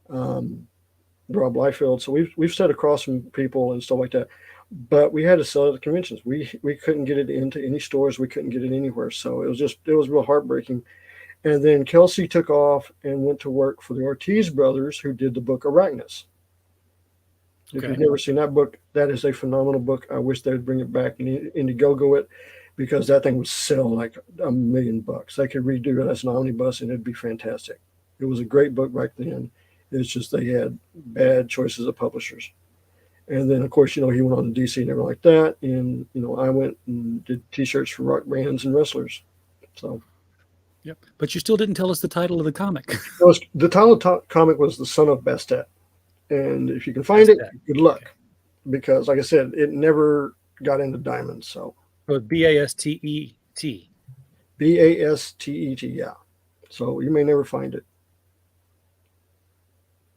Rob Liefeld. So we've sat across from people and stuff like that. But we had to sell it at conventions. We couldn't get it into any stores. We couldn't get it anywhere. So it was real heartbreaking. And then Kelsey took off and went to work for the Ortiz brothers, who did the book Arachnus. If you've never seen that book, that is a phenomenal book. I wish they'd bring it back and Indiegogo it, because that thing would sell like $1 million. They could redo it as an omnibus and it'd be fantastic. It was a great book back then. It's just they had bad choices of publishers. And then, of course, he went on to DC and everything like that. And, I went and did T-shirts for rock bands and wrestlers. So. Yep. But you still didn't tell us the title of the comic. The title of the comic was The Son of Bastet. And if you can find it, good luck. Okay. Because, like I said, it never got into Diamond. So Bastet. Bastet, yeah. So you may never find it.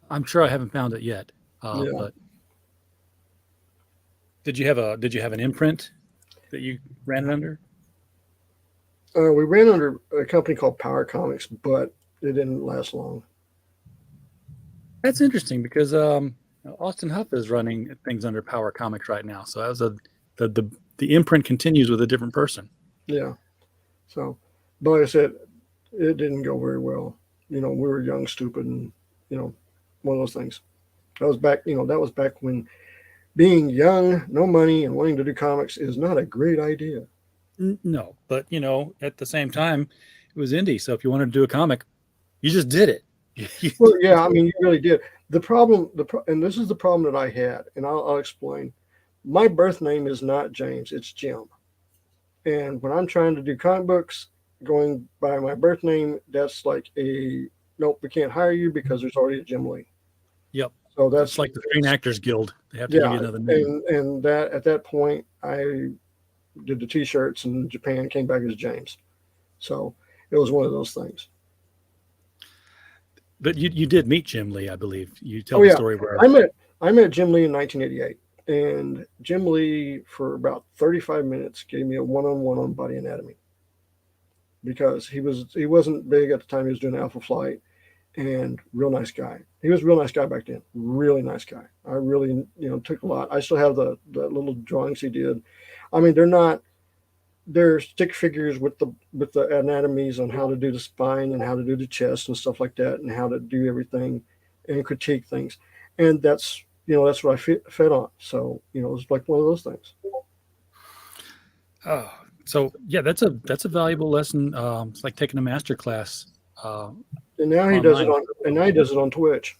I'm sure I haven't found it yet. But did you have an imprint that you ran it under? We ran under a company called Power Comics, but it didn't last long. That's interesting, because Austin Huff is running things under Power Comics right now. So that was the imprint continues with a different person. Yeah. So, but like I said, it didn't go very well. We were young, stupid, and one of those things. That was back when being young, no money, and wanting to do comics is not a great idea. No, but at the same time, it was indie. So if you wanted to do a comic, you just did it. Well, yeah, I mean, you really did. The problem, and this is the problem that I had, and I'll explain. My birth name is not James; it's Jim. And when I'm trying to do comic books, going by my birth name, that's like nope, we can't hire you because there's already a Jim Lee. Yep. So that's like the Screen Actors Guild. They have to give you another name. And that at that point, I did the T-shirts, and Japan came back as James. So it was one of those things. But you did meet Jim Lee, I believe. You tell the story where I met Jim Lee in 1988, and Jim Lee for about 35 minutes gave me a one-on-one on body anatomy, because he wasn't big at the time. He was doing Alpha Flight, and real nice guy. He was a real nice guy back then. Really nice guy. I really, took a lot. I still have the little drawings he did. I mean, they're stick figures with the anatomies on how to do the spine and how to do the chest and stuff like that, and how to do everything and critique things. And that's what I fed on. So it's like one of those things. Oh, so yeah, that's a valuable lesson. It's like taking a master class. And now he does it on Twitch.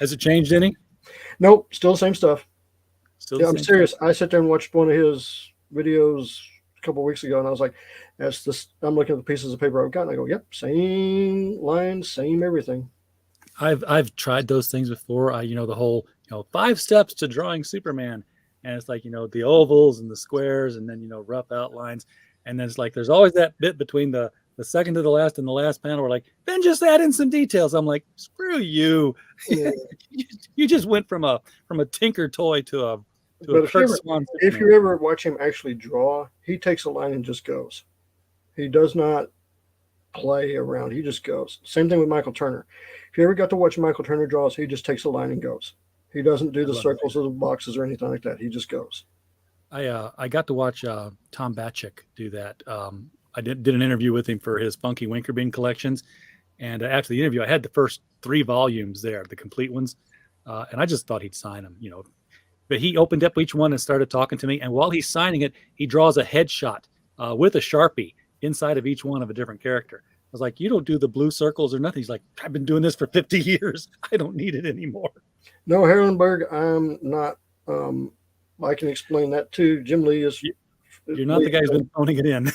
Has it changed any? Nope, still the same stuff. Still, yeah, I'm serious. I sat there and watched one of his videos a couple of weeks ago, and I was like, "That's this." I'm looking at the pieces of paper I've got, and I go, "Yep, same lines, same everything." I've tried those things before. The whole 5 steps to drawing Superman, and it's like the ovals and the squares, and then rough outlines, and then it's like there's always that bit between the second to the last and the last panel where like then just add in some details. I'm like, screw you. Yeah. You just went from a tinker toy to a But if you Superman. ever watch him actually draw, he takes a line and just goes. He does not play around. He just goes. Same thing with Michael Turner. If you ever got to watch Michael Turner draws, he just takes a line and goes. He doesn't do the circles or the boxes or anything like that. He just goes. I got to watch Tom Batchick do that. I did an interview with him for his Funky Winkerbean collections, and after the interview, I had the first 3 volumes there, the complete ones, and I just thought he'd sign them, But he opened up each one and started talking to me, and while he's signing it, he draws a headshot with a Sharpie inside of each one of a different character. I was like, "You don't do the blue circles or nothing." He's like, "I've been doing this for 50 years. I don't need it anymore." No, Herrenberg, I'm not. I can explain that too. Jim Lee is. You're not the guy who's been phoning it in.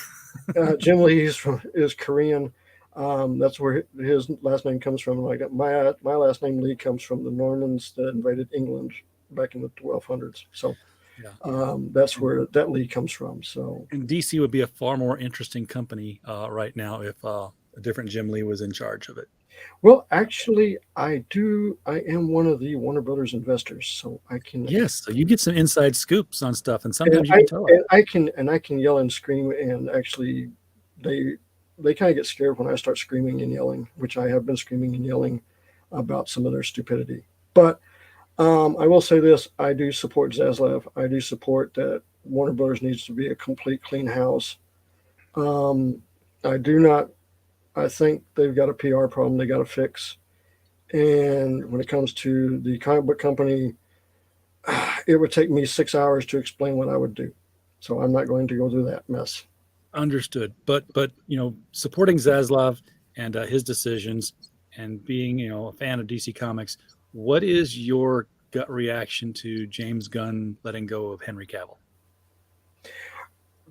Jim Lee is Korean. That's where his last name comes from. Like my last name Lee comes from the Normans that invaded England back in the 1200s. So that's where that Lee comes from. So and DC would be a far more interesting company right now if a different Jim Lee was in charge of it. Well, actually, I am one of the Warner Brothers investors, so I can. Yes, so you get some inside scoops on stuff, and sometimes you can tell. I can yell and scream, and actually, they kind of get scared when I start screaming and yelling, which I have been screaming and yelling about some of their stupidity. But I will say this: I do support Zaslav. I do support that Warner Brothers needs to be a complete clean house. I do not. I think they've got a PR problem they got to fix. And when it comes to the comic book company, it would take me 6 hours to explain what I would do. So I'm not going to go through that mess. Understood. But supporting Zaslav and his decisions and being a fan of DC Comics, what is your gut reaction to James Gunn letting go of Henry Cavill?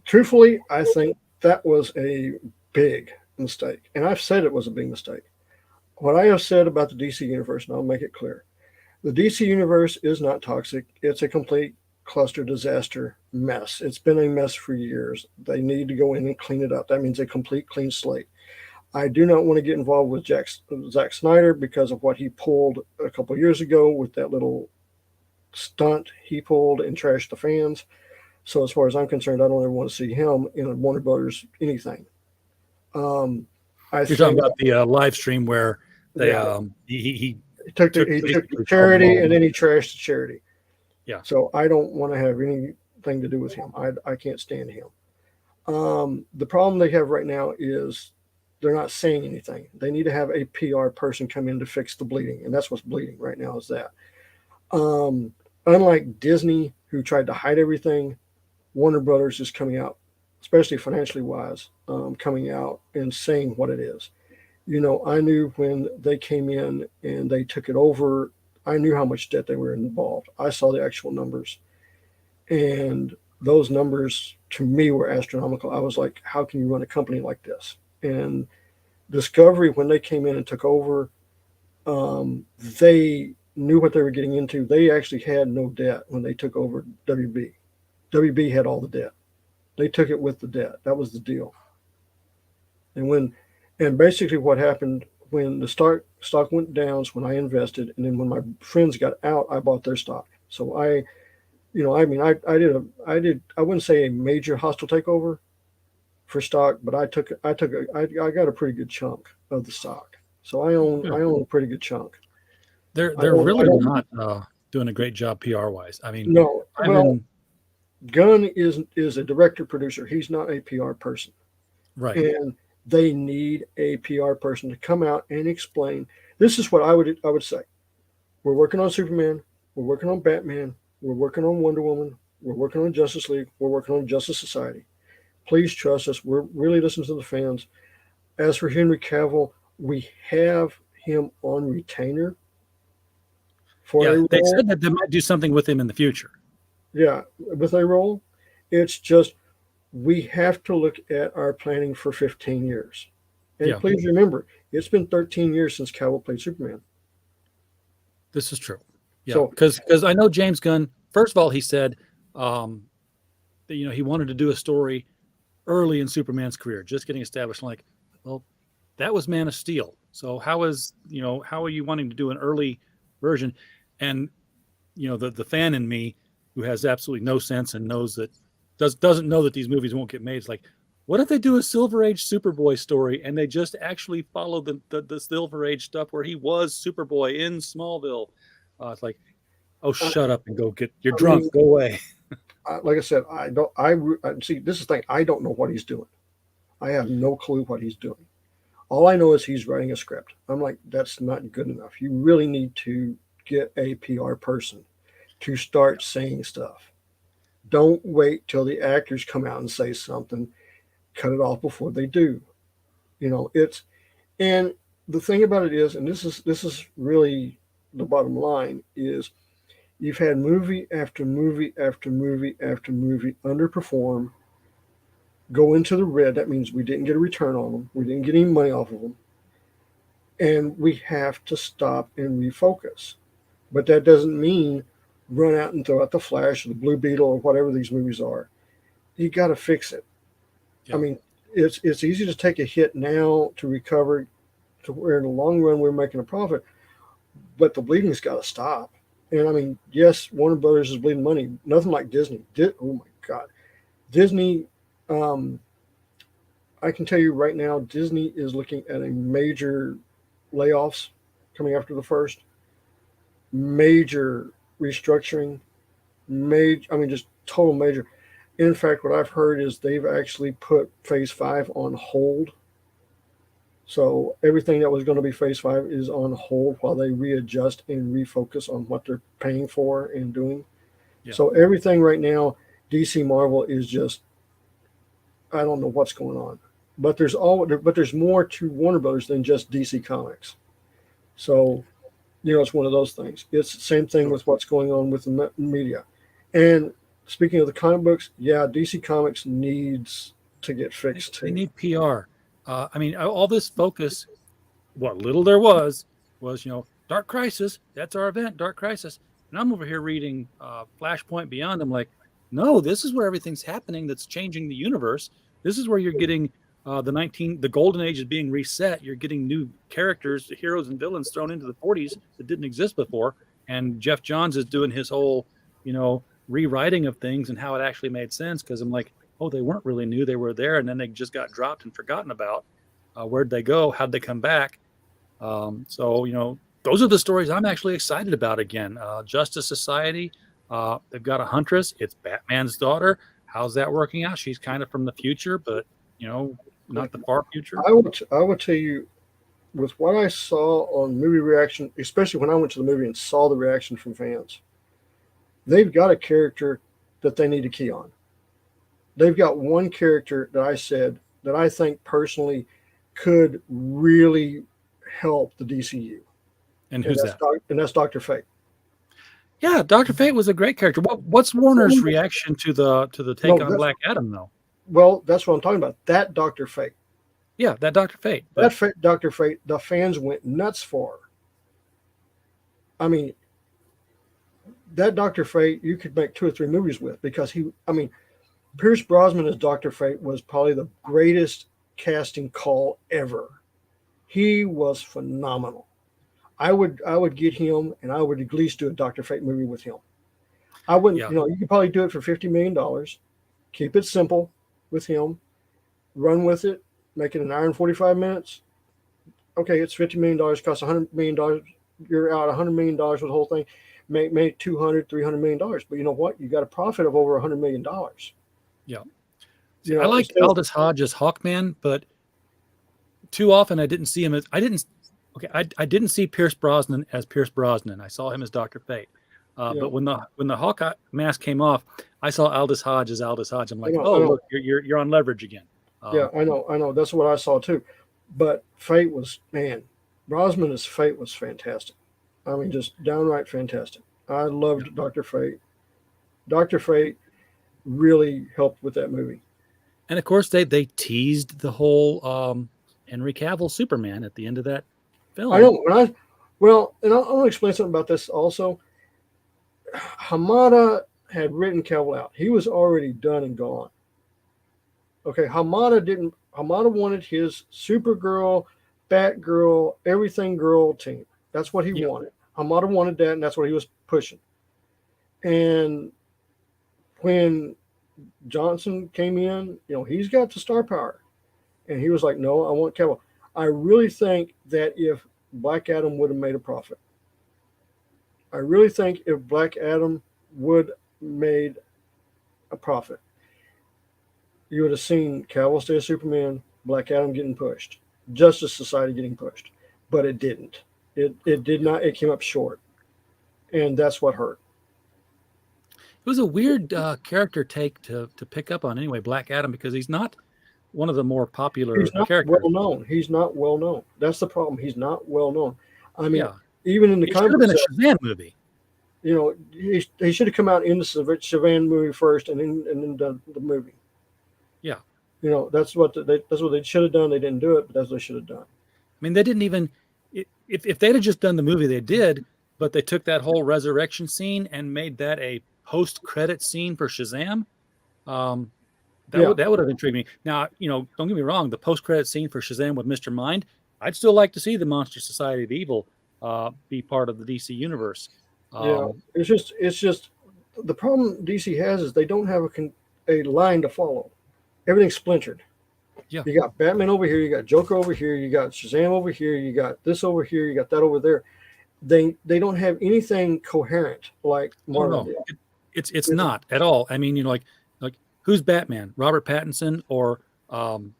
Truthfully, I think that was a big mistake. And I've said it was a big mistake. What I have said about the DC universe, and I'll make it clear, the DC universe is not toxic. It's a complete cluster disaster mess. It's been a mess for years. They need to go in and clean it up. That means a complete clean slate. I do not want to get involved with Zack Snyder because of what he pulled a couple of years ago with that little stunt he pulled and trashed the fans. So as far as I'm concerned, I don't ever want to see him in a Warner Brothers anything. You're talking about the live stream where they he took the charity and then he trashed the charity. Yeah. So I don't want to have anything to do with him. I can't stand him. The problem they have right now is they're not saying anything. They need to have a PR person come in to fix the bleeding, and that's what's bleeding right now is that. Unlike Disney, who tried to hide everything, Warner Brothers is coming out, especially financially wise, coming out and saying what it is. I knew when they came in and they took it over, I knew how much debt they were involved. I saw the actual numbers. And those numbers to me were astronomical. I was like, how can you run a company like this? And Discovery, when they came in and took over, they knew what they were getting into. They actually had no debt when they took over WB. WB had all the debt. They took it with the debt. That was the deal. And basically what happened when the stock went down is when I invested, and then when my friends got out, I bought their stock. So I wouldn't say a major hostile takeover for stock, but I got a pretty good chunk of the stock. So I own a pretty good chunk. They're I don't, I really don't not doing a great job PR wise. I mean, no. I've Well, been Gunn is a director producer. He's not a PR person, right. and they need a PR person to come out and explain. This is what I would say. We're working on Superman. We're working on Batman. We're working on Wonder Woman. We're working on Justice League. We're working on Justice Society. Please trust us. We're really listening to the fans. As for Henry Cavill, we have him on retainer for Yeah, a they role. said that they might do something with him in the future. Yeah, with a role. It's just we have to look at our planning for 15 years. And Yeah. please remember, it's been 13 years since Cavill played Superman. This is true. Yeah, So because I know James Gunn. First of all, he said that he wanted to do a story early in Superman's career, just getting established. Like, well, that was Man of Steel. So how are you wanting to do an early version? And the fan in me who has absolutely no sense and knows that doesn't know that these movies won't get made. It's like, what if they do a Silver Age Superboy story and they just actually follow the Silver Age stuff where he was Superboy in Smallville? It's like, oh, shut up and you're drunk, go away. like I said, see, this is the thing. I don't know what he's doing. I have no clue what he's doing. All I know is he's writing a script. I'm like, that's not good enough. You really need to get a PR person to start saying stuff. Don't wait till the actors come out and say something. Cut it off before they do. And the thing about it is, and this is really the bottom line, is you've had movie after movie after movie after movie underperform, go into the red. That means we didn't get a return on them. We didn't get any money off of them. And we have to stop and refocus. But that doesn't mean run out and throw out the Flash or the Blue Beetle or whatever these movies are. You got to fix it. Yeah. I mean, it's easy to take a hit now to recover to where in the long run we're making a profit, but the bleeding's got to stop. And I mean, yes, Warner Brothers is bleeding money. Nothing like Disney. Oh my God, Disney. I can tell you right now, Disney is looking at a major layoffs coming after the first, major restructuring, just total major. In fact, what I've heard is they've actually put Phase 5 on hold. So everything that was going to be Phase 5 is on hold while they readjust and refocus on what they're paying for and doing. Yeah. So everything right now, DC Marvel is just, I don't know what's going on. But there's more to Warner Brothers than just DC Comics. So, it's one of those things. It's the same thing with what's going on with the media. And speaking of the comic books, yeah, DC Comics needs to get fixed too. They need PR. I mean, all this focus, what little there was Dark Crisis. That's our event, Dark Crisis. And I'm over here reading Flashpoint Beyond. I'm like, no, this is where everything's happening. That's changing the universe. This is where you're getting the golden age is being reset. You're getting new characters, heroes and villains thrown into the 40s that didn't exist before. And Jeff Johns is doing his whole, rewriting of things and how it actually made sense. Because I'm like, oh, they weren't really new. They were there, and then they just got dropped and forgotten about. Where'd they go? How'd they come back? So, those are the stories I'm actually excited about again. Justice Society, they've got a Huntress. It's Batman's daughter. How's that working out? She's kind of from the future, but, not the far future. I will tell you, with what I saw on movie reaction, especially when I went to the movie and saw the reaction from fans, they've got a character that they need to key on. They've got one character that I think personally could really help the DCU. And who's that? And that's Dr. Fate. Yeah, Dr. Fate was a great character. What's Warner's reaction to the take on Black Adam, though? Well, that's what I'm talking about. That Dr. Fate. Yeah, that Dr. Fate. Dr. Fate, the fans went nuts for. I mean, that Dr. Fate, you could make 2 or 3 movies with because Pierce Brosnan as Dr. Fate was probably the greatest casting call ever. He was phenomenal. I would get him, and I would at least do a Dr. Fate movie with him. I wouldn't, you could probably do it for $50 million. Keep it simple with him, run with it, make it an hour and 45 minutes. okay, it's $50 million, costs $100 million. You're out $100 million with the whole thing, make 200, $300 million. But you know what? You got a profit of over $100 million. Yeah. You I know, like Aldous Hodge as Hawkman, but too often I didn't see him as I didn't see Pierce Brosnan as Pierce Brosnan. I saw him as Dr. Fate. Yeah. But when the Hawkeye mask came off, I saw Aldous Hodge as Aldous Hodge. I'm like, I know. look, you're on leverage again. Yeah, I know. That's what I saw too. But Fate was, man, Brosnan's Fate was fantastic. I mean, just downright fantastic. I loved Dr. Fate. Dr. Fate really helped with that movie. And of course, they teased the whole Henry Cavill Superman at the end of that film. I know. And I'll explain something about this also. Hamada had written Cavill out. He was already done and gone. Okay, Hamada wanted his Supergirl, Batgirl, everything girl team. That's what he wanted. Hamada wanted that, and that's what he was pushing. And when Johnson came in, he's got the star power. And he was like, no, I want Cavill. I really think that if Black Adam would have made a profit, I really think if Black Adam would made a profit, you would have seen Cavill stay as Superman, Black Adam getting pushed, Justice Society getting pushed. But it didn't. It did not. It came up short. And that's what hurt. It was a weird character take to pick up on anyway, Black Adam, because he's not one of the more popular characters. Well known. He's not well known. That's the problem. He's not well known. I mean, even in the comics, should have been a Shazam movie. He should have come out in the Shazam movie first, and then done the movie. Yeah. That's what they should have done. They didn't do it, but that's what they should have done. I mean, they didn't even if they'd have just done the movie, they did, but they took that whole resurrection scene and made that a post-credit scene for Shazam. That would have intrigued me. Now, don't get me wrong, the post-credit scene for Shazam with Mr. Mind, I'd still like to see the Monster Society of Evil be part of the DC universe. It's just the problem DC has is they don't have a line to follow. Everything's splintered. Yeah. You got Batman over here, you got Joker over here, you got Shazam over here, you got this over here, you got that over there. They don't have anything coherent like Marvel. No. It's not at all. I mean, like who's Batman? Robert Pattinson or Ben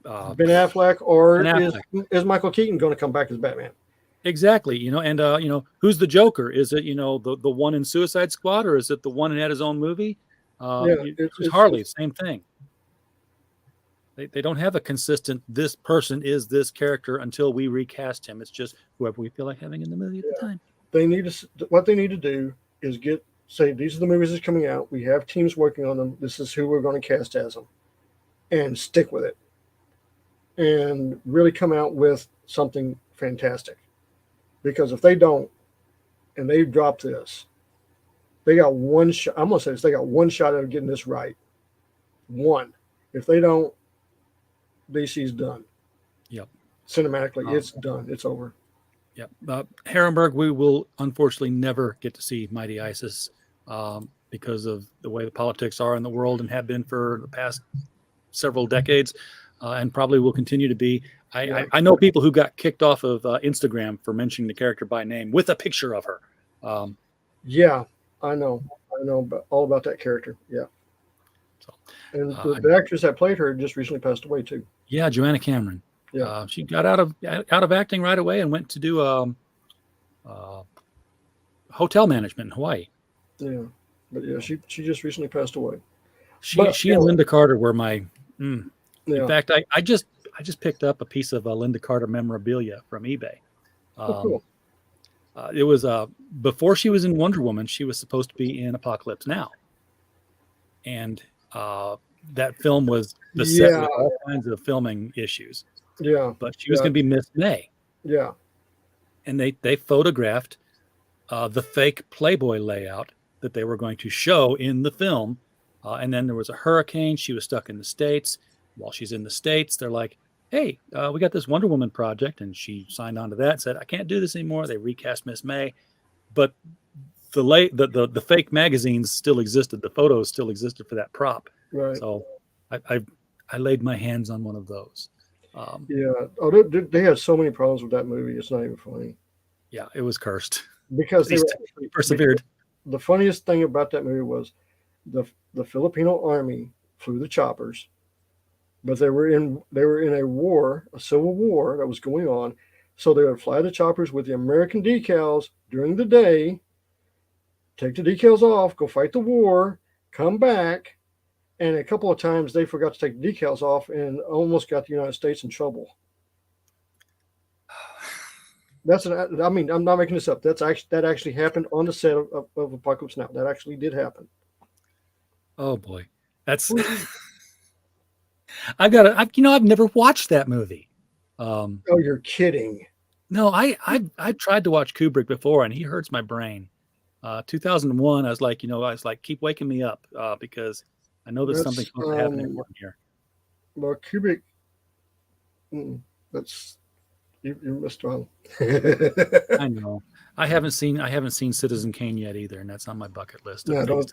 Affleck, or Ben Affleck. Is Michael Keaton going to come back as Batman? Exactly. And who's the Joker? Is it the one in Suicide Squad, or is it the one who had his own movie? It's Harley, same thing. They don't have a consistent, this person is this character until we recast him. It's just whoever we feel like having in the movie at the time. What they need to do is say these are the movies that's coming out. We have teams working on them. This is who we're going to cast as them, and stick with it, and really come out with something fantastic. Because if they don't, and they drop this, they got one shot. I'm going to say this: they got one shot at getting this right. One. If they don't, DC's done. Yep. Cinematically, it's done. It's over. Yep. Harrenberg, we will unfortunately never get to see Mighty Isis because of the way the politics are in the world and have been for the past several decades, and probably will continue to be. I know people who got kicked off of Instagram for mentioning the character by name with a picture of her. Yeah, I know all about that character. Yeah. And the actress that played her just recently passed away too. Yeah, Joanna Cameron. Yeah, she got out of acting right away and went to do hotel management in Hawaii. Yeah, but yeah, she just recently passed away. She and Linda Carter were my. Yeah. In fact, I just picked up a piece of Linda Carter memorabilia from eBay. Cool. It was before she was in Wonder Woman. She was supposed to be in Apocalypse Now, and that film was beset with all kinds of filming issues. Yeah, but she was going to be Miss May. Yeah, and they photographed the fake Playboy layout that they were going to show in the film, and then there was a hurricane. She was stuck in the States. While she's in the States, they're like, "Hey, we got this Wonder Woman project," and she signed on to that. Said, "I can't do this anymore." They recast Miss May, but the fake magazines still existed. The photos still existed for that prop. Right. So I laid my hands on one of those. Yeah. Oh, they had so many problems with that movie. It's not even funny Yeah, it was cursed. because At they were. least we persevered. The funniest thing about that movie was the Filipino army flew the choppers, but they were in a war, a civil war that was going on. So they would fly the choppers with the American decals during the day, take the decals off, go fight the war, come back, and a couple of times they forgot to take the decals off and almost got the United States in trouble. I mean, I'm not making this up. That actually happened on the set of Apocalypse Now. That actually did happen. Oh boy, that's. I've never watched that movie. Oh, you're kidding. No, I've tried to watch Kubrick before, and he hurts my brain. 2001, I was like, keep waking me up because I know there's something supposed to happen important here. Well, Kubrick, that's you missed one. I know. I haven't seen Citizen Kane yet either, and that's on my bucket list. Yeah, I don't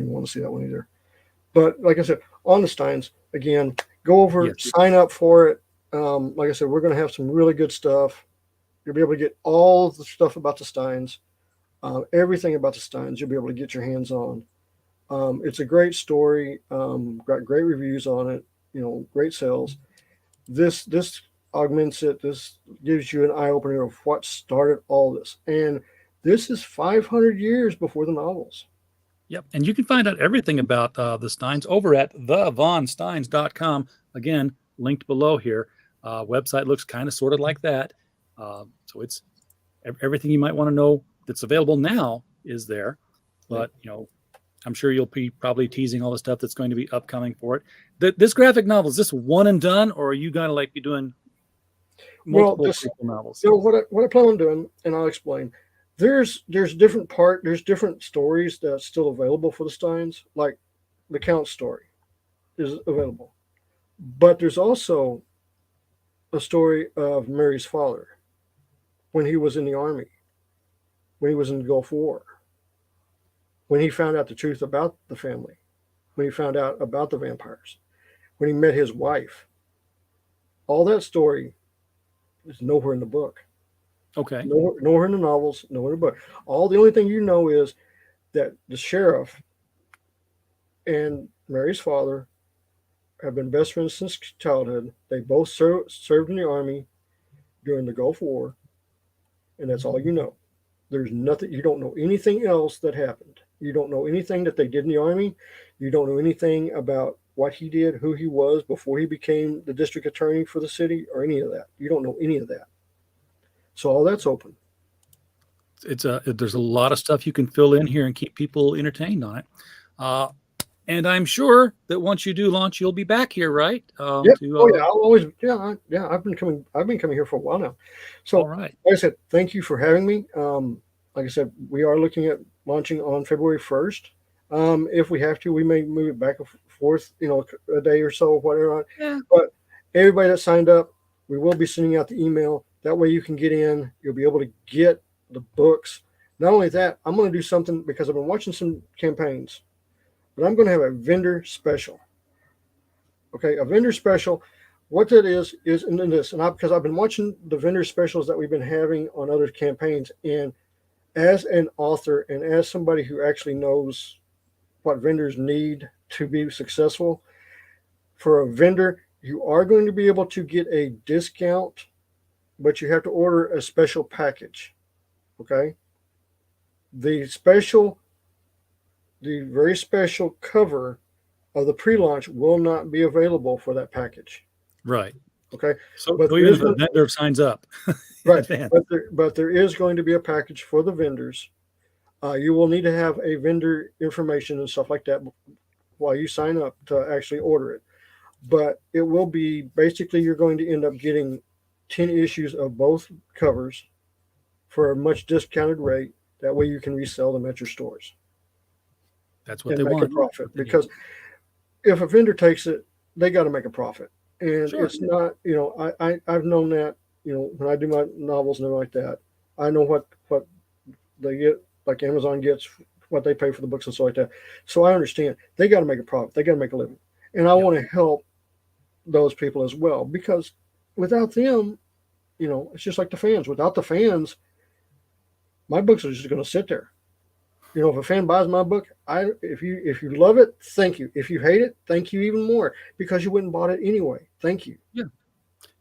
even want to see that one either. But like I said, on the Stines again, go over, Yes. sign up for it. Like I said, we're going to have some really good stuff. You'll be able to get all the stuff about the Stines, everything about the Stines. You'll be able to get your hands on. It's a great story. Got great reviews on it. Great sales. This augments it. This gives you an eye opener of what started all this. And this is 500 years before the novels. Yep. And you can find out everything about the Stines over at thevonsteins.com. Again, linked below here. Website looks kind of sort of like that. So it's everything you might want to know that's available now is there. But, I'm sure you'll be probably teasing all the stuff that's going to be upcoming for it. This graphic novel, is this one and done, or are you going to be doing multiple prequel novels? What I plan on doing, and I'll explain. There's different stories that's still available for the Stines, like the Count's story is available. But there's also a story of Mary's father when he was in the army, when he was in the Gulf War, when he found out the truth about the family, when he found out about the vampires, when he met his wife. All that story is nowhere in the book. Okay. Nowhere in the novels, nowhere in the book. The only thing you know is that the sheriff and Mary's father have been best friends since childhood. They both served in the army during the Gulf War, and that's all you know. There's nothing. You don't know anything else that happened. You don't know anything that they did in the army. You don't know anything about what he did, who he was before he became the district attorney for the city, or any of that. You don't know any of that. So all that's open. There's a lot of stuff you can fill in here and keep people entertained on it. And I'm sure that once you do launch, you'll be back here, right? Yeah. I'll always. Yeah. I've been coming here for a while now. So, all right. Like I said, thank you for having me. Like I said, we are looking at launching on February 1st. If we have to, we may move it back and forth, a day or so, whatever. Yeah. But everybody that signed up, we will be sending out the email. That way you can get in. You'll be able to get the books. Not only that, I'm going to do something because I've been watching some campaigns, but I'm going to have a vendor special. Okay, a vendor special. What that is in this, because I've been watching the vendor specials that we've been having on other campaigns, and as an author and as somebody who actually knows what vendors need to be successful, for a vendor, you are going to be able to get a discount, but you have to order a special package. Okay. The very special cover of the pre-launch will not be available for that package. Right. Okay. So even if a vendor signs up. Right. But there is going to be a package for the vendors. You will need to have a vendor information and stuff like that while you sign up to actually order it. But it will be basically you're going to end up getting 10 issues of both covers for a much discounted rate. That way you can resell them at your stores. That's what they want. Make a profit, because if a vendor takes it, they got to make a profit. And it's not, I've known that, when I do my novels and everything like that, I know what they get, like Amazon gets, what they pay for the books and stuff like that. So I understand they got to make a profit. They got to make a living. And I want to help those people as well, because without them, it's just like the fans. Without the fans, my books are just going to sit there. If a fan buys my book, if you love it, thank you. If you hate it, thank you even more, because you wouldn't have bought it anyway. Thank you. Yeah.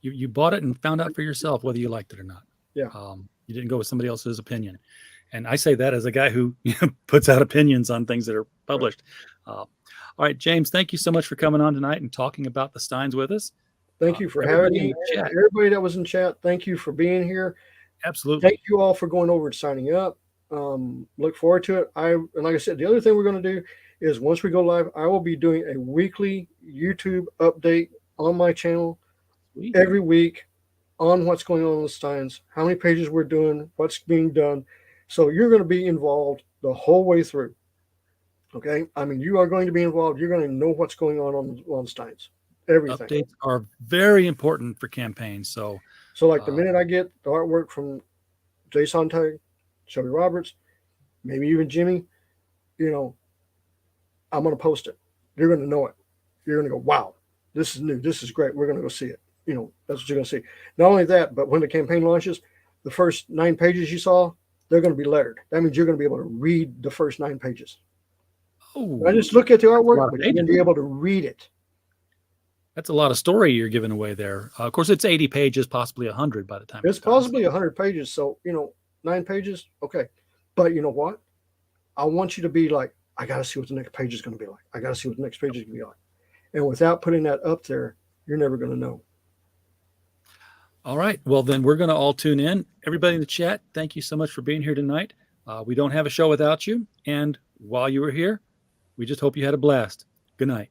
You bought it and found out for yourself whether you liked it or not. Yeah. You didn't go with somebody else's opinion. And I say that as a guy who puts out opinions on things that are published. Right. All right, James, thank you so much for coming on tonight and talking about the Stines with us. Thank you for having me. Everybody that was in chat, thank you for being here. Absolutely. Thank you all for going over and signing up. Look forward to it. And like I said, the other thing we're going to do is once we go live, I will be doing a weekly YouTube update on my channel every week on what's going on in the Stines, how many pages we're doing, what's being done. So you're going to be involved the whole way through. Okay. I mean, you are going to be involved. You're going to know what's going on Stines. Everything. Updates are very important for campaigns. So like the minute I get the artwork from Jay Sontag, Shelby Roberts, maybe even Jimmy, I'm going to post it. You're going to know it. You're going to go, wow, this is new. This is great. We're going to go see it. That's what you're going to see. Not only that, but when the campaign launches, the first 9 pages you saw, they're going to be lettered. That means you're going to be able to read the first 9 pages. Oh, I just look at the artwork, but you're going to be able to read it. That's a lot of story you're giving away there. Of course, it's 80 pages, possibly 100 by the time. It's possibly 100 pages. So, 9 pages. Okay. But you know what? I want you to be like, I got to see what the next page is going to be like. I got to see what the next page is going to be like. And without putting that up there, you're never going to know. All right. Well, then we're going to all tune in. Everybody in the chat, thank you so much for being here tonight. We don't have a show without you. And while you were here, we just hope you had a blast. Good night.